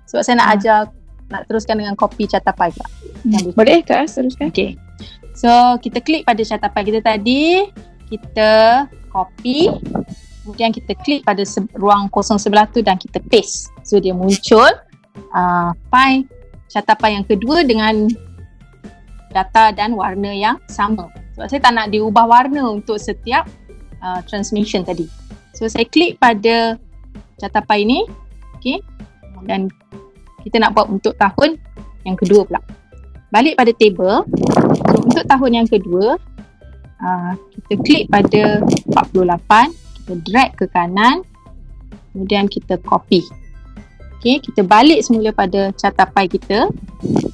sebab saya nak ajar, nak teruskan dengan copy carta pie pula. Boleh Kak, teruskan. Okay, so kita klik pada carta pie kita tadi, kita copy, kemudian kita klik pada ruang kosong sebelah tu dan kita paste. So dia muncul pie, carta pie yang kedua dengan data dan warna yang sama. Sebab saya tak nak diubah warna untuk setiap transmission tadi. So saya klik pada carta pie ni, okay, dan kita nak buat untuk tahun yang kedua pula. Balik pada table. So untuk tahun yang kedua, kita klik pada 48, kita drag ke kanan, kemudian kita copy. Okay, kita balik semula pada carta pie kita.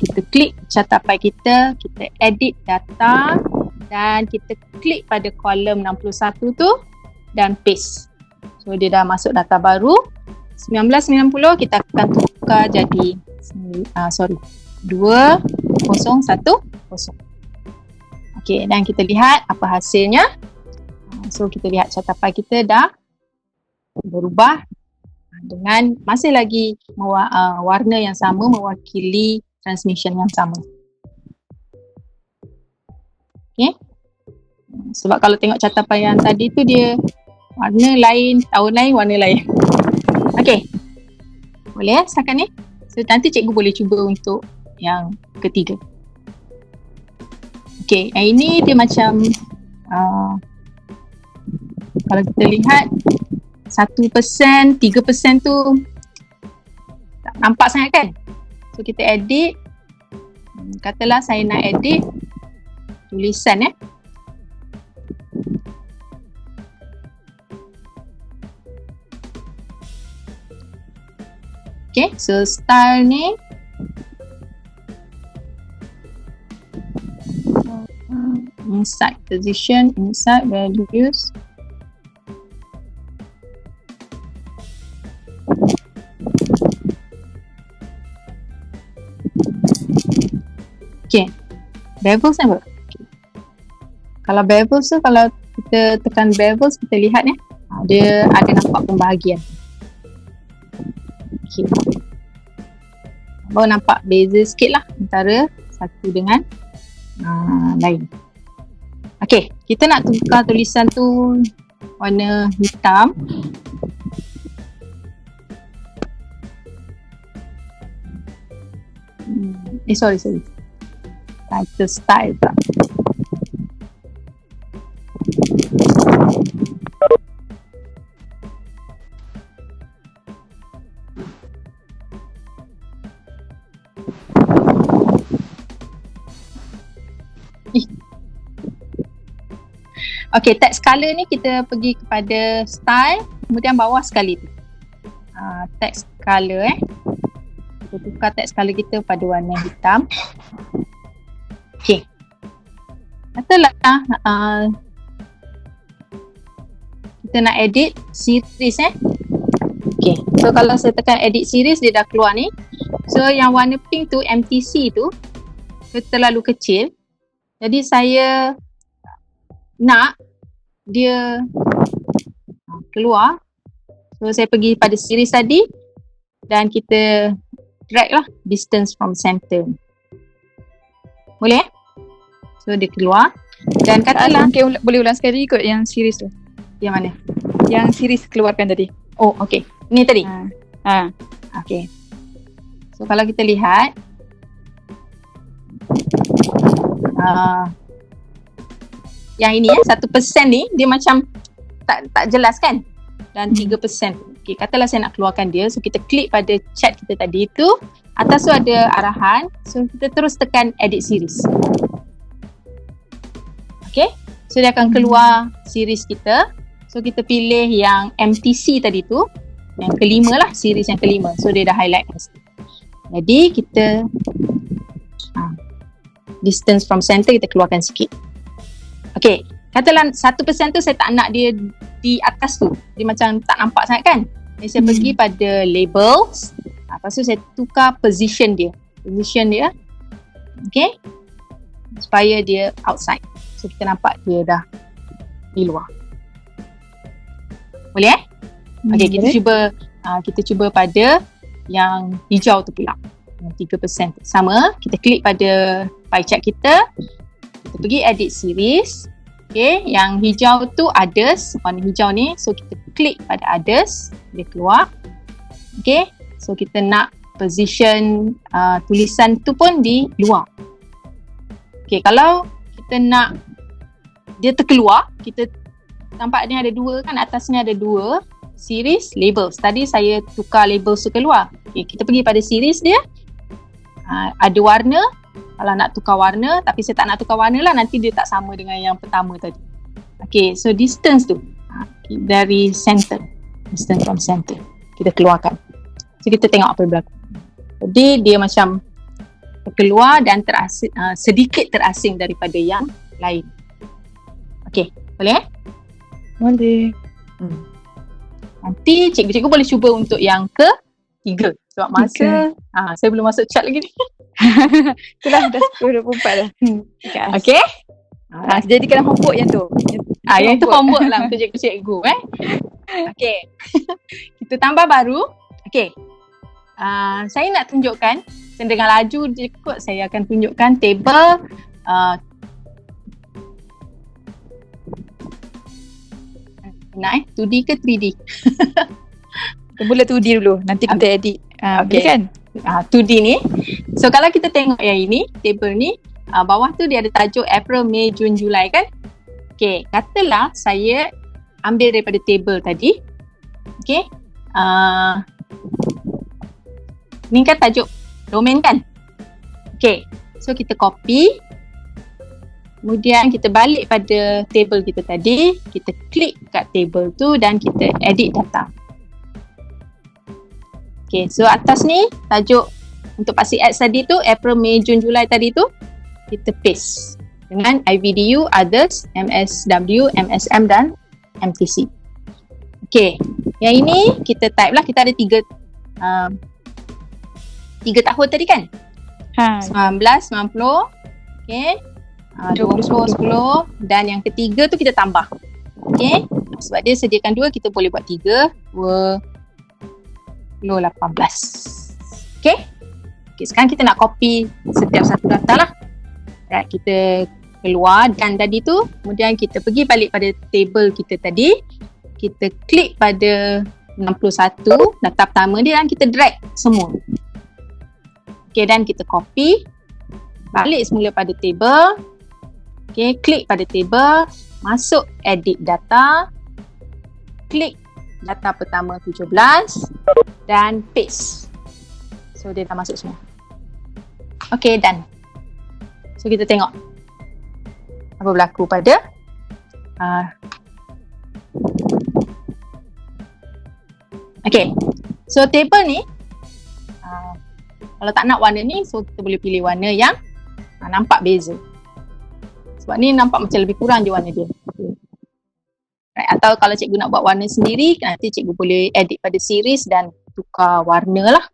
Kita klik carta pie kita, kita edit data dan kita klik pada kolom 61 tu dan paste. So dia dah masuk data baru. 1990 kita akan tukar jadi 2010. Okay, dan kita lihat apa hasilnya. So kita lihat carta pie kita dah berubah dengan masih lagi warna yang sama mewakili transmission yang sama. Okay, sebab kalau tengok carta pie yang tadi tu dia warna lain, tahun lain, warna lain. Okay, boleh setakat ni. So nanti cikgu boleh cuba untuk yang ketiga. Okay, yang ini dia macam kalau kita lihat 1%, 3% tu tak nampak sangat kan. So kita edit, katalah saya nak edit tulisan Okay, so style ni inside position, inside values. Okay, bevels apa? Okay. Kalau bevels tu, kalau kita tekan bevels, kita lihat dia ada nampak pembahagian. Okay, baru nampak beza sikit lah antara satu dengan lain. Okay, kita nak tukar tulisan tu warna hitam. Sorry. Title style tak. Okay, text color ni kita pergi kepada style, kemudian bawah sekali tu text color Kita tukar text color kita pada warna hitam. Okay. Katalah kita nak edit series Okay. So kalau saya tekan edit series, dia dah keluar ni. So yang warna pink tu, MTC tu, terlalu kecil. Jadi saya nak dia keluar. So saya pergi pada series tadi dan kita drag lah distance from center. Boleh? So dia keluar dan katalah boleh ulang sekali ikut yang series tu. Yang mana? Yang series keluarkan tadi. Oh, okay. Ni tadi? Okay. So kalau kita lihat yang ini 1% ni dia macam tak jelas kan? Dan 3%. Okay, katalah saya nak keluarkan dia. So kita klik pada chat kita tadi tu. Atas tu ada arahan. So kita terus tekan edit series. Okay. So dia akan keluar series kita. So kita pilih yang MTC tadi tu. Yang kelima lah, series yang kelima. So dia dah highlight. Jadi kita distance from center kita keluarkan sikit. Okay, katalah 1% tu saya tak nak dia di atas tu. Dia macam tak nampak sangat kan. Jadi saya pergi pada labels. Lepas tu saya tukar position dia. Okay, supaya dia outside. So kita nampak dia dah di luar. Boleh Okay, kita cuba pada yang hijau tu pula. Yang 3% tu. Sama, kita klik pada pie chart kita. Kita pergi edit series. Okay, yang hijau tu others, warna hijau ni. So kita klik pada others, dia keluar. Okay, so kita nak position tulisan tu pun di luar. Okay, kalau kita nak dia terkeluar, kita nampak ni ada dua kan, atasnya ada dua series labels. Tadi saya tukar labels tu keluar. Okay, kita pergi pada series dia. Ada warna. Kalau nak tukar warna, tapi saya tak nak tukar warna lah, nanti dia tak sama dengan yang pertama tadi. Okay, so distance tu dari center, distance from center, kita keluarkan. So kita tengok apa yang berlaku. Jadi dia macam keluar dan sedikit terasing daripada yang lain. Okay, boleh? Boleh. Nanti cikgu-cikgu boleh cuba untuk yang ketiga. Sebab masa saya belum masuk chat lagi ni. Itulah dah 10.24 dah. Okay. Jadikan homework yang tu. Yang tu homework lah untuk cikgu-cikgu. Okay. Kita tambah baru. Okay. Saya nak tunjukkan, dengan laju je kot, saya akan tunjukkan table nak 2D ke 3D? Mula 2D dulu, nanti kita edit. Okay kan? 2D ni. So kalau kita tengok yang ini, table ni, bawah tu dia ada tajuk April, Mei, Jun, Julai kan? Okay, katalah saya ambil daripada table tadi. Okay. Ni kan tajuk domain kan? Okay, so kita copy. Kemudian kita balik pada table kita tadi, kita klik kat table tu dan kita edit data. Okay, so atas ni tajuk untuk paksi ads tadi tu, April, Mei, Jun, Julai tadi tu, kita paste dengan IVDU, others, MSW, MSM dan MTC. Okay, yang ini kita type lah, kita ada tiga tahun tadi kan? 19, 90, okay. 20, 10 dan yang ketiga tu kita tambah. Okay, sebab dia sediakan 2, kita boleh buat 3, 18. Okay. Okay, sekarang kita nak copy setiap satu data lah. Right, kita keluar dan tadi tu, kemudian kita pergi balik pada table kita tadi, kita klik pada 61 data pertama dia dan kita drag semua. Okay, dan kita copy balik semula pada table. Okay, klik pada table, masuk edit data, klik data pertama 17 dan paste. So dia dah masuk semua. Okay, done. So kita tengok apa berlaku pada okay, so table ni Kalau tak nak warna ni, so kita boleh pilih warna yang nampak beza. Sebab ni nampak macam lebih kurang je warna dia. Right. Atau kalau cikgu nak buat warna sendiri, nanti cikgu boleh edit pada series dan tukar warna lah.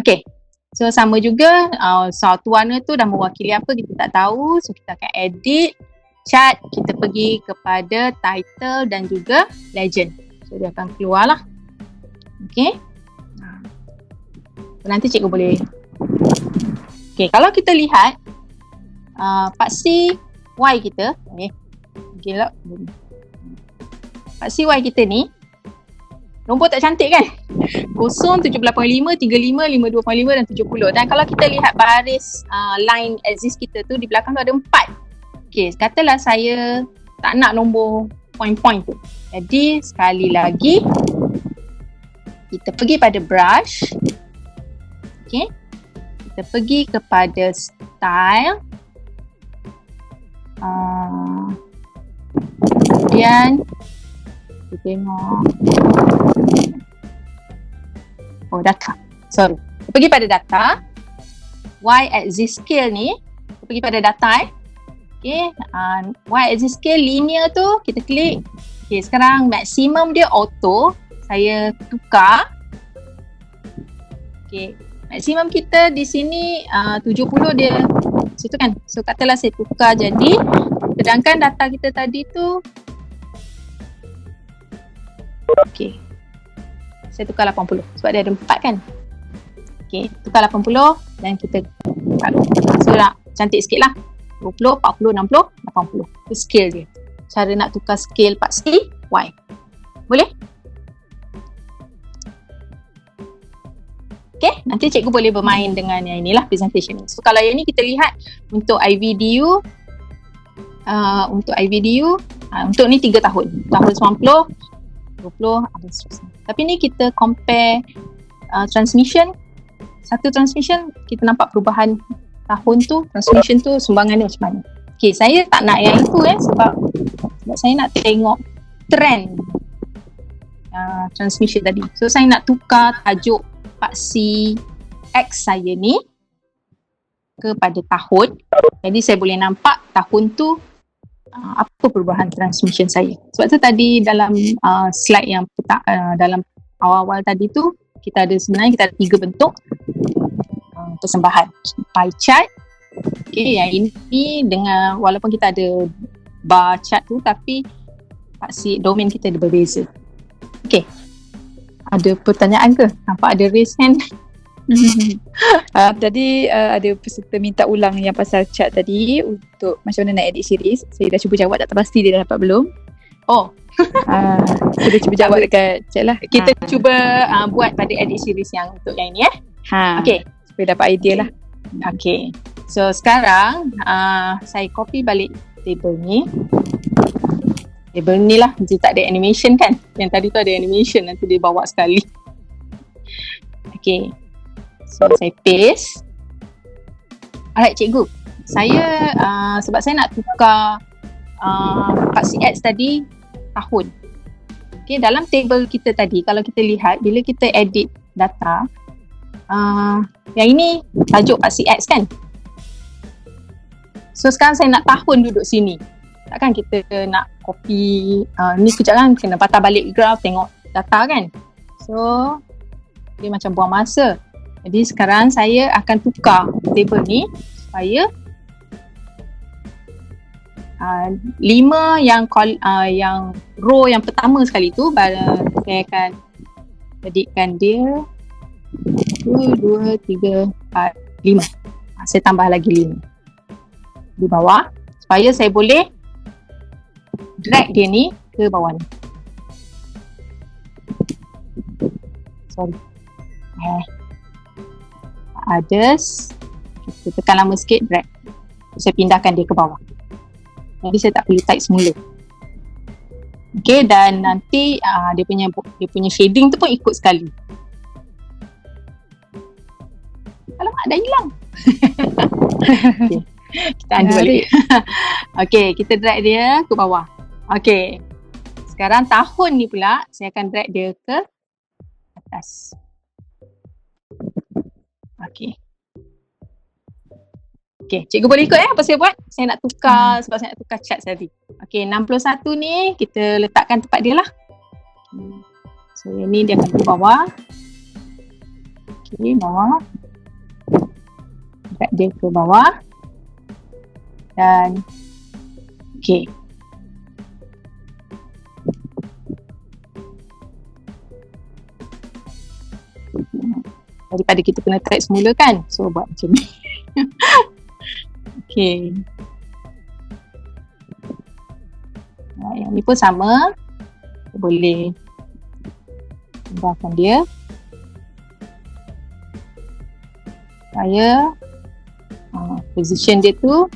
Okay. So sama juga, satu warna tu dah mewakili apa kita tak tahu. So kita akan edit chart, kita pergi kepada title dan juga legend. So dia akan keluar lah. Okay. Nanti cikgu boleh. Okay, kalau kita lihat paksi Y kita, okay lah. Paksi Y kita ni, nombor tak cantik kan? 0, 785, 35, 52.5 dan 70. Dan kalau kita lihat baris line axis kita tu, di belakang tu ada 4. Okay, katalah saya tak nak nombor point-point tu. Jadi sekali lagi, kita pergi pada brush. Okay, kita pergi kepada style, kemudian kita tengok data, sorry, kita pergi pada data, Y axis scale ni, kita pergi pada data okay, Y axis scale linear tu kita klik. Okay, sekarang maksimum dia auto, saya tukar. Okay, maksimum kita di sini 70 dia situ kan. So katalah saya tukar jadi, sedangkan data kita tadi tu okay, saya tukar 80 sebab dia ada 4 kan. Okay, tukar 80 dan kita so nak cantik sikit lah, 20, 40, 60, 80. Itu scale dia. Cara nak tukar scale paksi Y. Boleh? Okay, nanti cikgu boleh bermain dengan yang inilah presentation ni. So kalau yang ni kita lihat untuk iVideo, untuk ni 3 tahun. Tahun 90, 20, tapi ni kita compare transmission. Satu transmission kita nampak perubahan tahun tu, transmission tu sumbangan dia macam mana. Okay, saya tak nak yang itu sebab saya nak tengok trend transmission tadi. So saya nak tukar tajuk paksi X saya ni kepada tahun. Jadi saya boleh nampak tahun tu apa perubahan transmission saya. Sebab tu tadi dalam slide yang dalam awal-awal tadi tu, kita ada 3 bentuk persembahan. Pie chart. Okay, yang ini dengan walaupun kita ada bar chart tu, tapi paksi domain kita ada berbeza. Okay. Ada pertanyaan ke? Nampak ada raise hand. Tadi ada peserta minta ulang yang pasal chat tadi untuk macam mana nak edit series. Saya dah cuba jawab, tak pasti dia dah dapat belum. Kita cuba jawab dekat chat lah. Kita cuba buat pada edit series yang untuk yang ini Okay, supaya dapat idea lah. Okay, so sekarang saya copy balik table ni. Table ni lah, dia tak ada animation kan. Yang tadi tu ada animation, nanti dia bawa sekali. Okay, so saya paste. Alright cikgu, saya sebab saya nak tukar paksi X tadi tahun. Okay, dalam table kita tadi, kalau kita lihat bila kita edit data, yang ini tajuk paksi X kan. So sekarang saya nak tahun duduk sini. Takkan kita nak copy ni kejap kan, kena patah balik graph tengok data kan. So dia macam buang masa. Jadi sekarang saya akan tukar table ni supaya 5 yang row yang pertama sekali tu saya akan jadikan dia 1, 2, 3, 4, 5. Saya tambah lagi 5 di bawah supaya saya boleh drag dia ni ke bawah ni. Sorry. Others. Kita tekan lama sikit, drag. Saya pindahkan dia ke bawah. Jadi saya tak perlu type semula. Okay, dan nanti dia punya shading tu pun ikut sekali. Alamak, dah hilang. Okay. Kita undo balik. Okay, kita drag dia ke bawah. Okay, sekarang tahun ni pula saya akan drag dia ke atas. Okey. Okey, cikgu boleh ikut apa saya buat? Saya nak tukar sebab saya nak tukar chart tadi. Okey, 61 ni kita letakkan tempat dia lah. So yang ni dia akan ke bawah. Okey, bawah. Dekat dia ke bawah. Dan okey. Daripada kita kena track semula kan. So buat macam ni. Okey. Yang ni pun sama. Kita boleh tambahkan dia. Supaya position dia tu.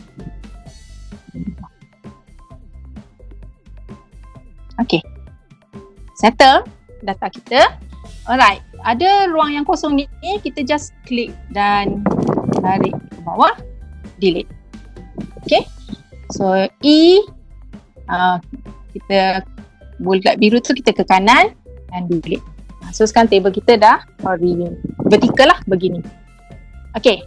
Okey. Settle data kita. Alright. Ada ruang yang kosong ni, kita just klik dan tarik ke bawah, delete. Okay. So E, kita bulat biru tu kita ke kanan dan delete. So sekarang table kita dah vertical lah begini. Okay.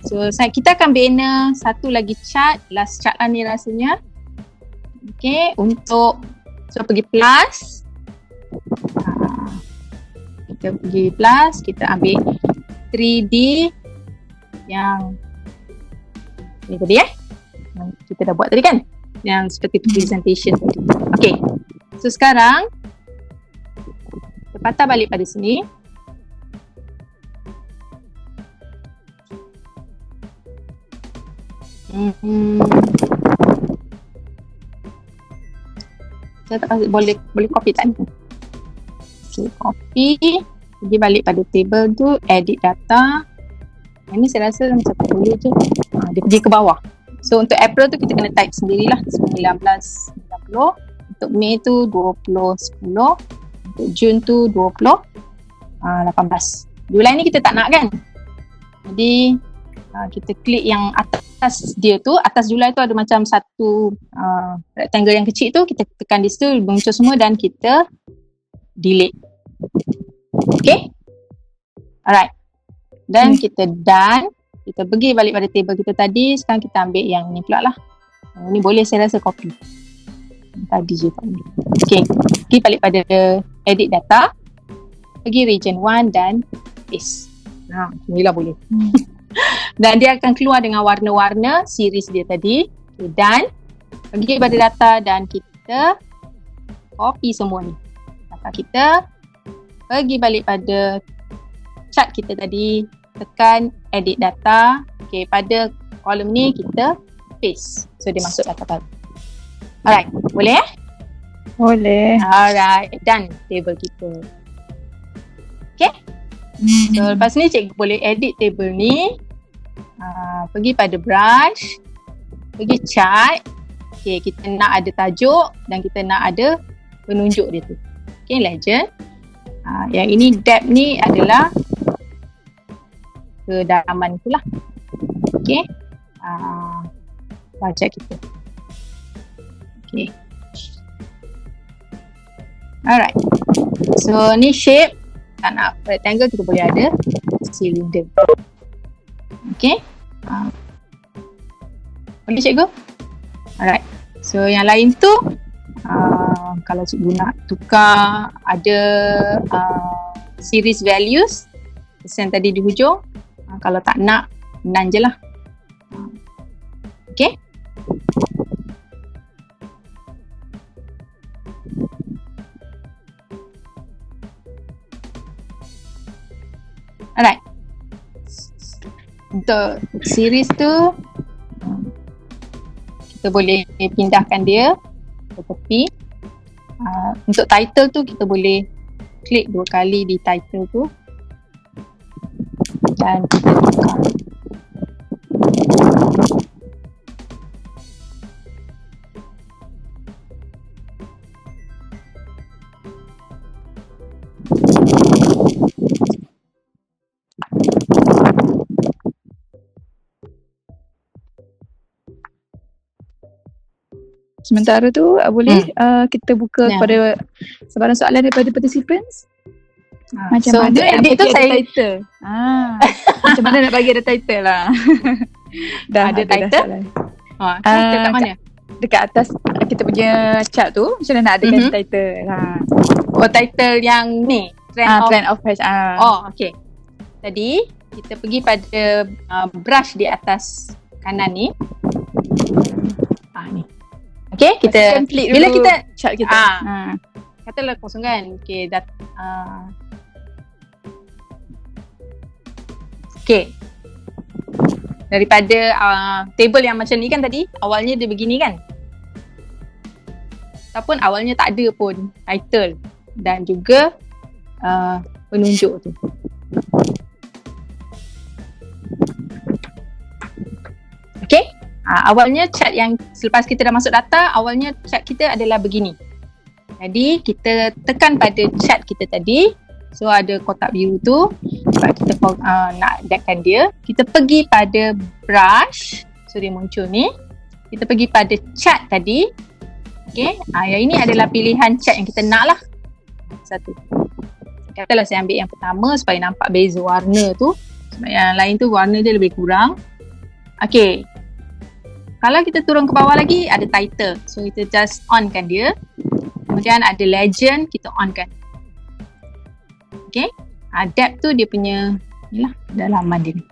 So kita akan bina satu lagi chart, last chart lah ni rasanya. Okay. Untuk, so pergi plus. Kita pergi plus, kita ambil 3D yang ni tadi yang kita dah buat tadi kan, yang seperti presentation tadi. Okay, so sekarang kita patah balik pada sini. Saya tak tahu boleh copy tak ni? Okay, copy, pergi balik pada table tu, edit data. Yang ni saya rasa macam tak boleh je. Dia pergi ke bawah. So untuk April tu kita kena type sendirilah, 1990. Untuk Mei tu 2010. Untuk Jun tu 18. Julai ni kita tak nak kan. Jadi kita klik yang atas dia tu. Atas Julai tu ada macam satu rectangle yang kecil tu. Kita tekan di situ, muncul semua dan kita delete. Okay. Alright. Dan kita done. Kita pergi balik pada table kita tadi. Sekarang kita ambil yang ni pula lah. Ni boleh saya rasa copy. Tadi je tak boleh. Okay. Pergi balik pada edit data. Pergi region 1 dan paste. Inilah boleh. Dan dia akan keluar dengan warna-warna series dia tadi. Okay, done. Pergi pada data dan kita copy semua ni. Kita pergi balik pada chart kita tadi, tekan edit data. Okay, pada kolom ni kita paste. So dia masuk data baru. Alright, boleh Boleh. Alright, done table kita. Okay. So lepas ni cikgu boleh edit table ni. Pergi pada brush, pergi chart. Okay, kita nak ada tajuk dan kita nak ada penunjuk dia tu. Okay, legend. Yang ini depth ni adalah kedalaman tu lah. Okay. Budget kita. Okay. Alright. So ni shape. Tak nak rectangle kita boleh ada cylinder. Okay. Boleh cikgu? Alright. So yang lain tu kalau cikgu nak tukar ada series values persen tadi di hujung, kalau tak nak none je lah. Okay. Alright. Untuk series tu kita boleh pindahkan dia ke tepi. Untuk title tu kita boleh klik 2 kali di title tu dan kita tukar. Sementara tu boleh kita buka kepada sebarang soalan daripada participants. Macam so, mana untuk nak edit tu bagi ada saya title? Macam mana nak bagi ada title lah. Dah ada title? dah soalan. Title kat mana? Dekat atas kita punya chart tu, macam mana nak adakan title. Oh, title yang ni, Trend of Fresh. Oh, okay. Tadi kita pergi pada brush di atas kanan ni. Ni. Okay, kita bila kita chart kita. Katalah kosong kan. Okay, okay. Daripada table yang macam ni kan tadi, awalnya dia begini kan. Ataupun awalnya tak ada pun title dan juga penunjuk tu. Okay. Awalnya chart yang selepas kita dah masuk data, awalnya chart kita adalah begini. Jadi kita tekan pada chart kita tadi. So ada kotak biru tu. Sebab kita nak adakan dia, kita pergi pada brush. So dia muncul ni. Kita pergi pada chart tadi. Okay. Yang ini adalah pilihan chart yang kita nak lah. Satu. Katalah saya ambil yang pertama supaya nampak beza warna tu. Sebab yang lain tu warna dia lebih kurang. Okay. Kalau kita turun ke bawah lagi, ada title. So, kita just on-kan dia. Kemudian ada legend, kita on-kan. Okay. Depth tu dia punya, inilah, dalaman dia ni.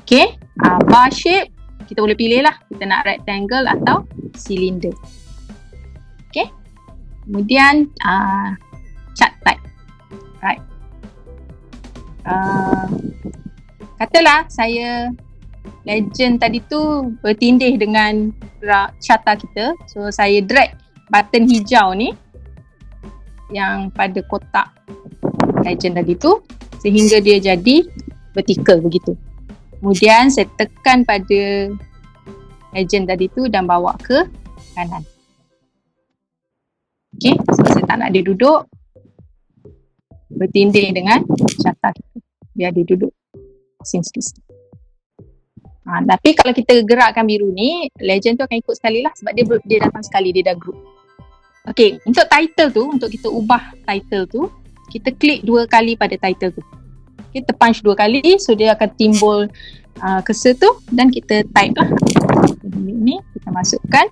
Okay. Bar shape, kita boleh pilih lah. Kita nak rectangle atau cylinder. Okay. Kemudian, chart type. Right. Katalah saya legend tadi tu bertindih dengan carta kita. So saya drag button hijau ni yang pada kotak legend tadi tu sehingga dia jadi vertical begitu. Kemudian saya tekan pada legend tadi tu dan bawa ke kanan. Okay, so saya tak nak dia duduk bertindih dengan carta kita. Biar dia duduk sikit-sikit. Tapi kalau kita gerakkan biru ni, legend tu akan ikut sekali lah sebab dia datang sekali, dia dah group. Okay, untuk title tu, untuk kita ubah title tu, kita klik 2 kali pada title tu. Kita punch 2 kali, so dia akan timbul cursor tu dan kita type lah. Ni kita masukkan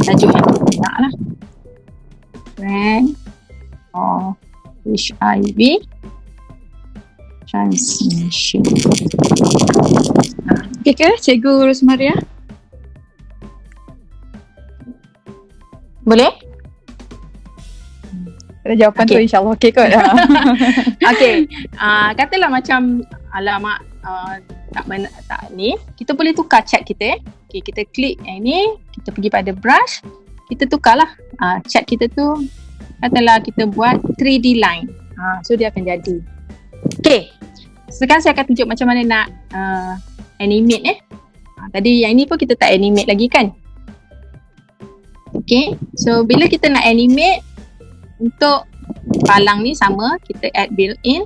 tajuk yang kita nak lah. Trend of HIV transmission. Okay ke Cikgu Rosmaria? Boleh? Ada jawapan tu insyaAllah okay kot. Okay, katalah macam alamak tak ni, kita boleh tukar chart kita. Okay, kita klik yang ni, kita pergi pada brush, kita tukarlah chart kita tu. Katalah kita buat 3D line, so dia akan jadi. Okay, sekarang saya akan tunjuk macam mana nak animate tadi yang ni pun kita tak animate lagi kan. Okay, so bila kita nak animate untuk palang ni sama, kita add built-in.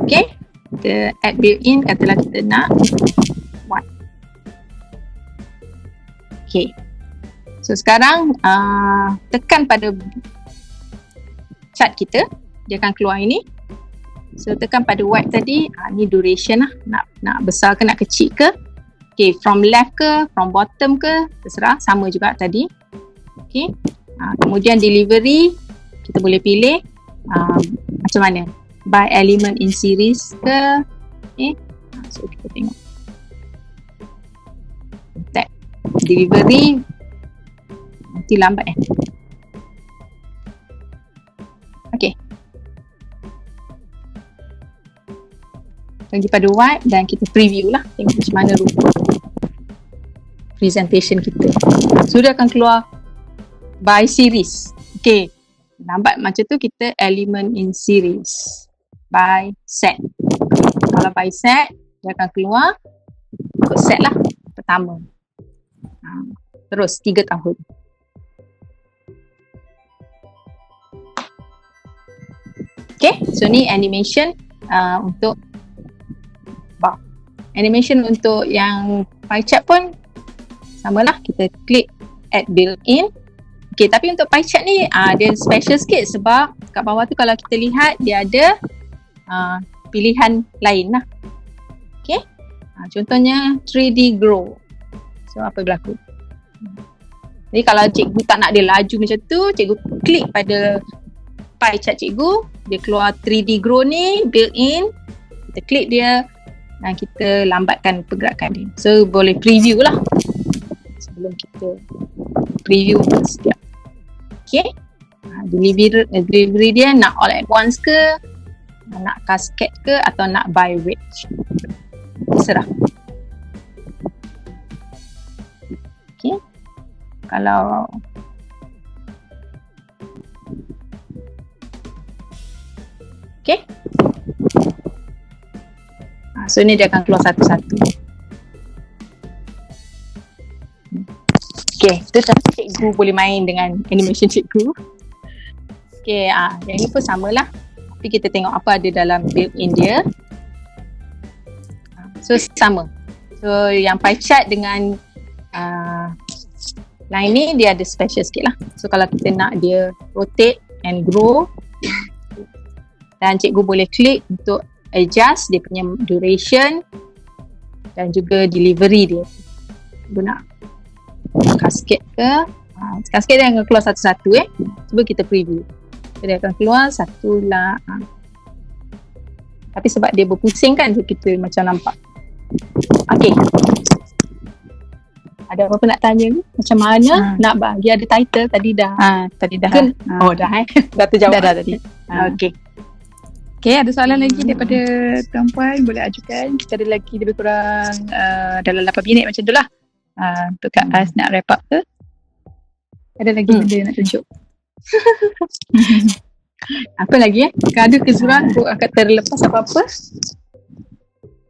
Okay, kita add built-in, katalah kita nak buat. Okay, so sekarang tekan pada chart kita, dia akan keluar ini. So tekan pada white tadi, ni duration lah, nak besar ke nak kecil ke. Okay, from left ke, from bottom ke, terserah, sama juga tadi. Okay, kemudian delivery, kita boleh pilih macam mana, by element in series ke. Okay, so kita tengok tag delivery, nanti lambat Okay, pergi pada white dan kita preview lah, tengok macam mana rupa presentation kita. Sudah akan keluar by series. Okay, lambat macam tu, kita element in series by set. Kalau by set, dia akan keluar ikut set lah pertama. Terus 3 tahun. Okay, so ni animation untuk bar. Animation untuk yang pie chart pun Samalah, kita klik add built-in. Okay, tapi untuk pie chart ni dia special sikit sebab kat bawah tu kalau kita lihat dia ada pilihan lain lah. Okay, contohnya 3D grow. So apa berlaku? Jadi kalau cikgu tak nak dia laju macam tu, cikgu klik pada pie chart cikgu, dia keluar 3D grow ni built-in. Kita klik dia dan kita lambatkan pergerakan dia. So boleh preview lah sebelum kita preview setiap. Okay, delivery dia nak all at once ke, nak cascade ke, atau nak by batch, terserah. Okay, kalau okay, so ni dia akan keluar satu-satu. Okay, tu cikgu boleh main dengan animation cikgu. Okay, yang ni pun samalah. Tapi kita tengok apa ada dalam built-in dia. So sama. So yang pie chart dengan line ni dia ada special sikit lah. So kalau kita nak dia rotate and grow, dan cikgu boleh klik untuk adjust dia punya duration dan juga delivery dia. Cikgu nak cascade ke, cascade dia akan keluar satu-satu. Cuba kita preview. So, dia akan keluar satu lah. Tapi sebab dia berpusing kan, so kita macam nampak. Okay, ada apa-apa nak tanya ni? Macam mana nak bagi ada title? Tadi dah. Tadi dah. Oh dah dah terjawab. Dah tadi. Okay. Okay, ada soalan lagi daripada tuan-puan, boleh ajukan. Kita ada lagi lebih kurang dalam 8 minit macam tu lah. Untuk Kak Az nak wrap up ke? Ada lagi benda nak tunjuk? Apa lagi Ada keseluruhan akan terlepas apa-apa?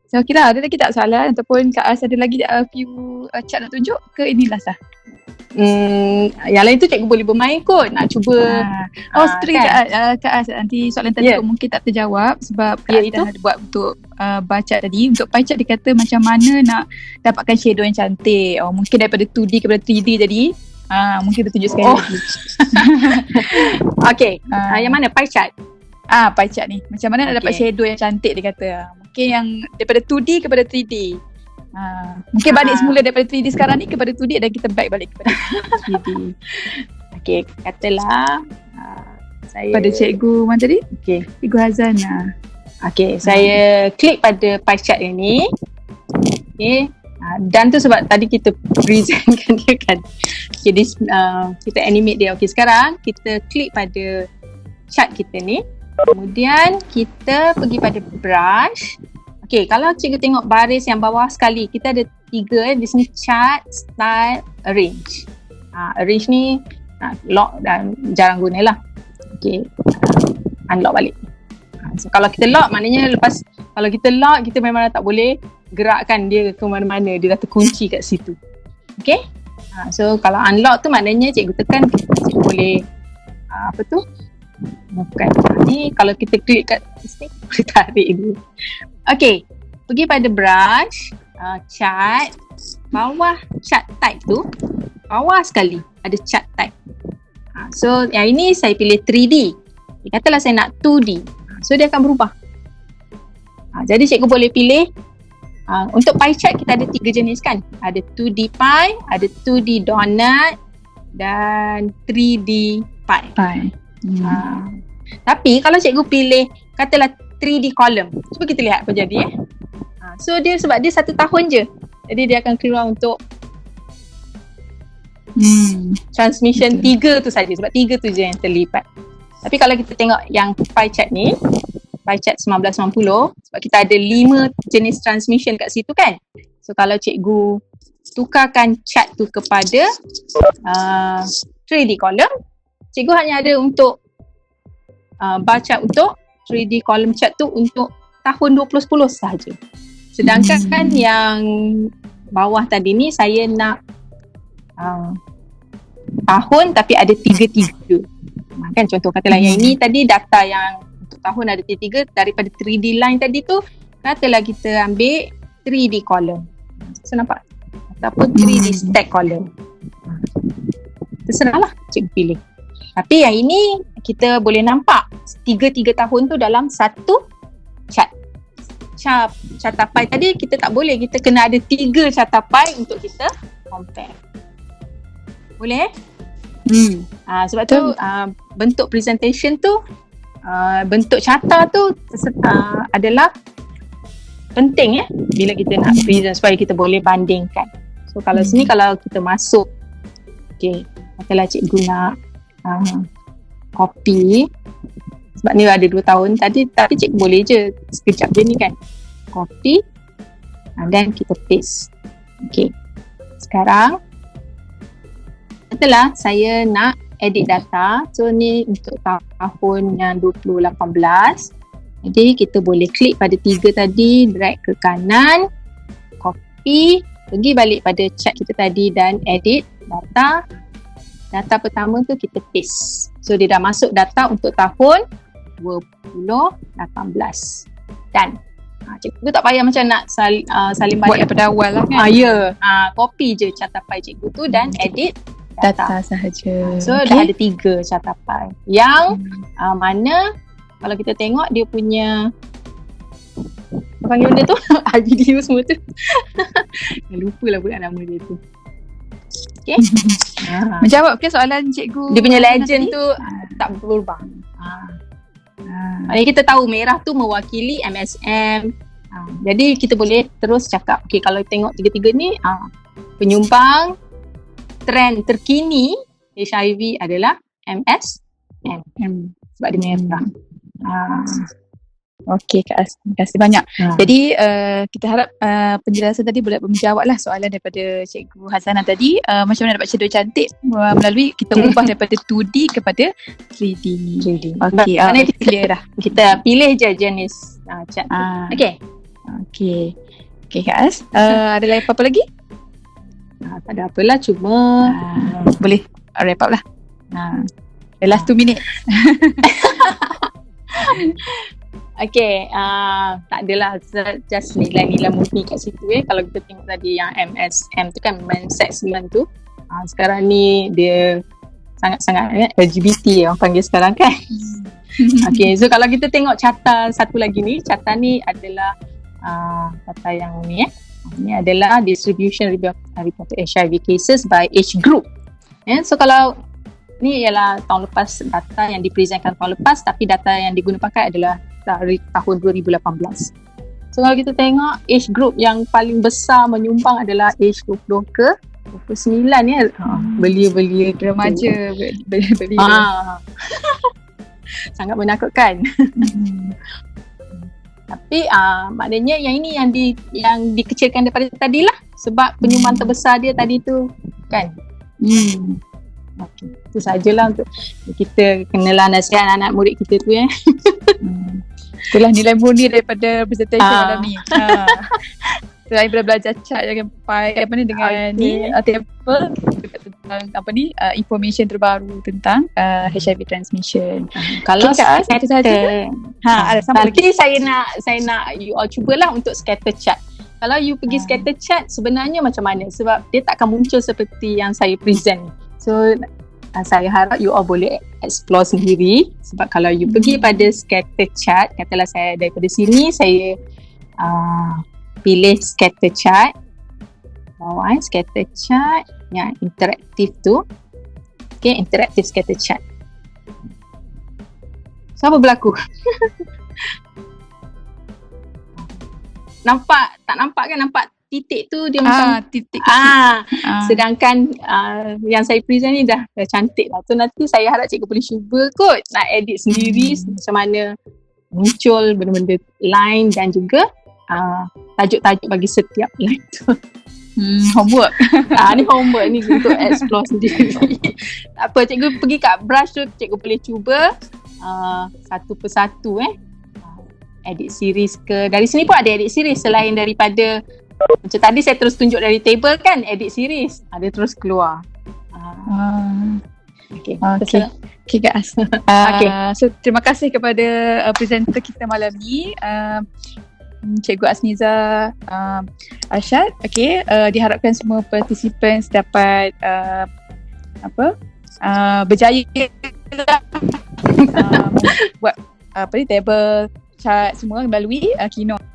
So okay lah, ada lagi tak soalan? Ataupun Kak Az ada lagi few chart nak tunjuk ke inilah sah? Yang lain tu cikgu boleh bermain kot. Nak cuba seperti kan? Kak Az nanti soalan tadi mungkin tak terjawab sebab Kak Az dah ada buat untuk baca tadi. Untuk pie chart dia kata macam mana nak dapatkan shadow yang cantik. Mungkin daripada 2D kepada 3D jadi mungkin kita tunjuk sekali lagi. Okay, yang mana pie chart? Pie chart ni macam mana nak dapat shadow yang cantik dia kata. Mungkin yang daripada 2D kepada 3D. Mungkin balik semula daripada 3D sekarang ni kepada 2D dan kita back balik kepada 3D. Okay, katalah saya pada cikgu mana tadi? Okay, Cikgu Hazan. Okay, saya klik pada pie chart ini. Okay, dan tu sebab tadi kita presentkan dia kan. Okay, kita animate dia. Okay, sekarang kita klik pada chart kita ni. Kemudian kita pergi pada brush. Okay, kalau cikgu tengok baris yang bawah sekali, kita ada 3 di sini, chart, style, arrange. Arrange ni lock dan jarang guna lah. Okay, unlock balik. So kalau kita lock maknanya lepas, kalau kita lock kita memang tak boleh gerakkan dia ke mana-mana, dia dah terkunci kat situ. Okay, so kalau unlock tu maknanya cikgu tekan, cikgu boleh bukan ni, kalau kita klik kat sini boleh tarik dulu. Okay, pergi pada brush, chart, bawah chart type tu, bawah sekali ada chart type. So yang ini saya pilih 3D. Katalah saya nak 2D, so dia akan berubah. Jadi cikgu boleh pilih. Untuk pie chart kita ada 3 jenis kan. Ada 2D pie, ada 2D donut dan 3D pie. Tapi kalau cikgu pilih katalah 3D column, cuba kita lihat apa jadi. So dia sebab dia 1 tahun je, jadi dia akan keluar untuk transmission 3 tu saja, sebab 3 tu je yang terlibat. Tapi kalau kita tengok yang pie chart ni, pie chart 1990, sebab kita ada 5 jenis transmission kat situ kan. So kalau cikgu tukarkan chart tu kepada 3D column, cikgu hanya ada untuk bar chart untuk 3D column chart tu untuk tahun 2010 sahaja. Sedangkan kan yang bawah tadi ni saya nak tahun tapi ada 3-3. Kan contoh katalah yang ini tadi data yang untuk tahun ada 3 daripada 3D line tadi tu, katalah kita ambil 3D column. So nampak? ataupun 3D stack column. Terserahlah cikgu pilih. Tapi yang ini kita boleh nampak 3 tahun tu dalam satu chart. Cartapai tadi kita tak boleh, kita kena ada 3 cartapai untuk kita compare. Boleh? Sebab tu bentuk presentation tu, bentuk carta tu adalah penting bila kita nak present supaya kita boleh bandingkan. So kalau sini kalau kita masuk, katalah cikgu nak copy, sebab ni ada 2 tahun tadi, tapi cikgu boleh je sekejap je ni kan, copy dan kita paste. Sekarang katalah saya nak edit data. So ni untuk tahun yang 2018. Jadi kita boleh klik pada 3 tadi, drag ke kanan, copy, pergi balik pada chart kita tadi dan edit data. Data pertama tu kita paste. So dia dah masuk data untuk tahun 2018. Dan cikgu tak payah macam nak salin balik buat daripada awal lah kan. Copy je cartapai cikgu tu dan edit data sahaja. So dah ada 3 cartapai. Yang mana kalau kita tengok dia punya apa panggil benda tu? Video semua tu. Lupa lah pula nama dia tu. Menjawab ke soalan cikgu? Dia punya legend tu tak berubah. Kita tahu merah tu mewakili MSM. Jadi kita boleh terus cakap, kalau tengok 3 ni, penyumbang trend terkini HIV adalah MSM. Sebab dia merah. Okey Kak As, terima kasih banyak. Jadi kita harap penjelasan tadi boleh menjawab lah soalan daripada Cikgu Hazanah tadi, macam mana dapat shadow cantik melalui kita ubah daripada 2D kepada 3D. Okey, clear dah. Kita pilih je jenis cat. Okey Kak As, ada lagi apa-apa lagi? Tak ada apalah, cuma boleh wrap up lah. The last 2 minutes. Tak adalah, just nilai-nilai murni kat situ. Kalau kita tengok tadi yang MSM tu kan, main segment tu, sekarang ni dia sangat-sangat LGBT orang panggil sekarang kan. So kalau kita tengok carta satu lagi ni, carta ni adalah carta yang ni ini adalah distribution reported HIV cases by age group. So kalau ni ialah tahun lepas, data yang dipresentkan tahun lepas, tapi data yang diguna pakai adalah dari tahun 2018. So kalau kita tengok age group yang paling besar menyumbang adalah age 20 ke 29 belia-belia remaja belia. Sangat menakutkan. Tapi maknanya yang ini yang dikecilkan daripada tadi lah, sebab penyumbang terbesar dia tadi tu kan. Itu sajalah untuk kita kenalah nasihat anak murid kita tu Itulah nilai murni daripada presentation malam ni. Selain belajar chart jangan pakai dengan table tentang information terbaru tentang HIV transmission. Kalau itu saja. Ada sama lagi saya nak you all cubalah untuk scatter chart. Kalau you pergi scatter chart sebenarnya macam mana, sebab dia tak akan muncul seperti yang saya present. So saya harap you all boleh explore sendiri, sebab kalau you pergi pada scatter chart, katalah saya daripada sini saya pilih scatter chart, bawah scatter chart yang interaktif tu. Interaktif scatter chart. So apa berlaku? Tak nampak kan? Nampak titik tu dia macam titik. Sedangkan yang saya present ni dah cantik lah. So nanti saya harap cikgu boleh cuba kot nak edit sendiri macam mana muncul benda-benda line dan juga tajuk-tajuk bagi setiap line tu. Homework. Ni homework ni untuk explore sendiri. Tak apa, cikgu pergi kat brush tu, cikgu boleh cuba satu persatu edit series ke. Dari sini pun ada edit series selain daripada macam tadi saya terus tunjuk dari table kan, edit series. Dia terus keluar. Okay guys. So terima kasih kepada presenter kita malam ni. Cikgu Asniza, Arsyad. Okay, diharapkan semua participants dapat berjaya buat table chart semua melalui keynote.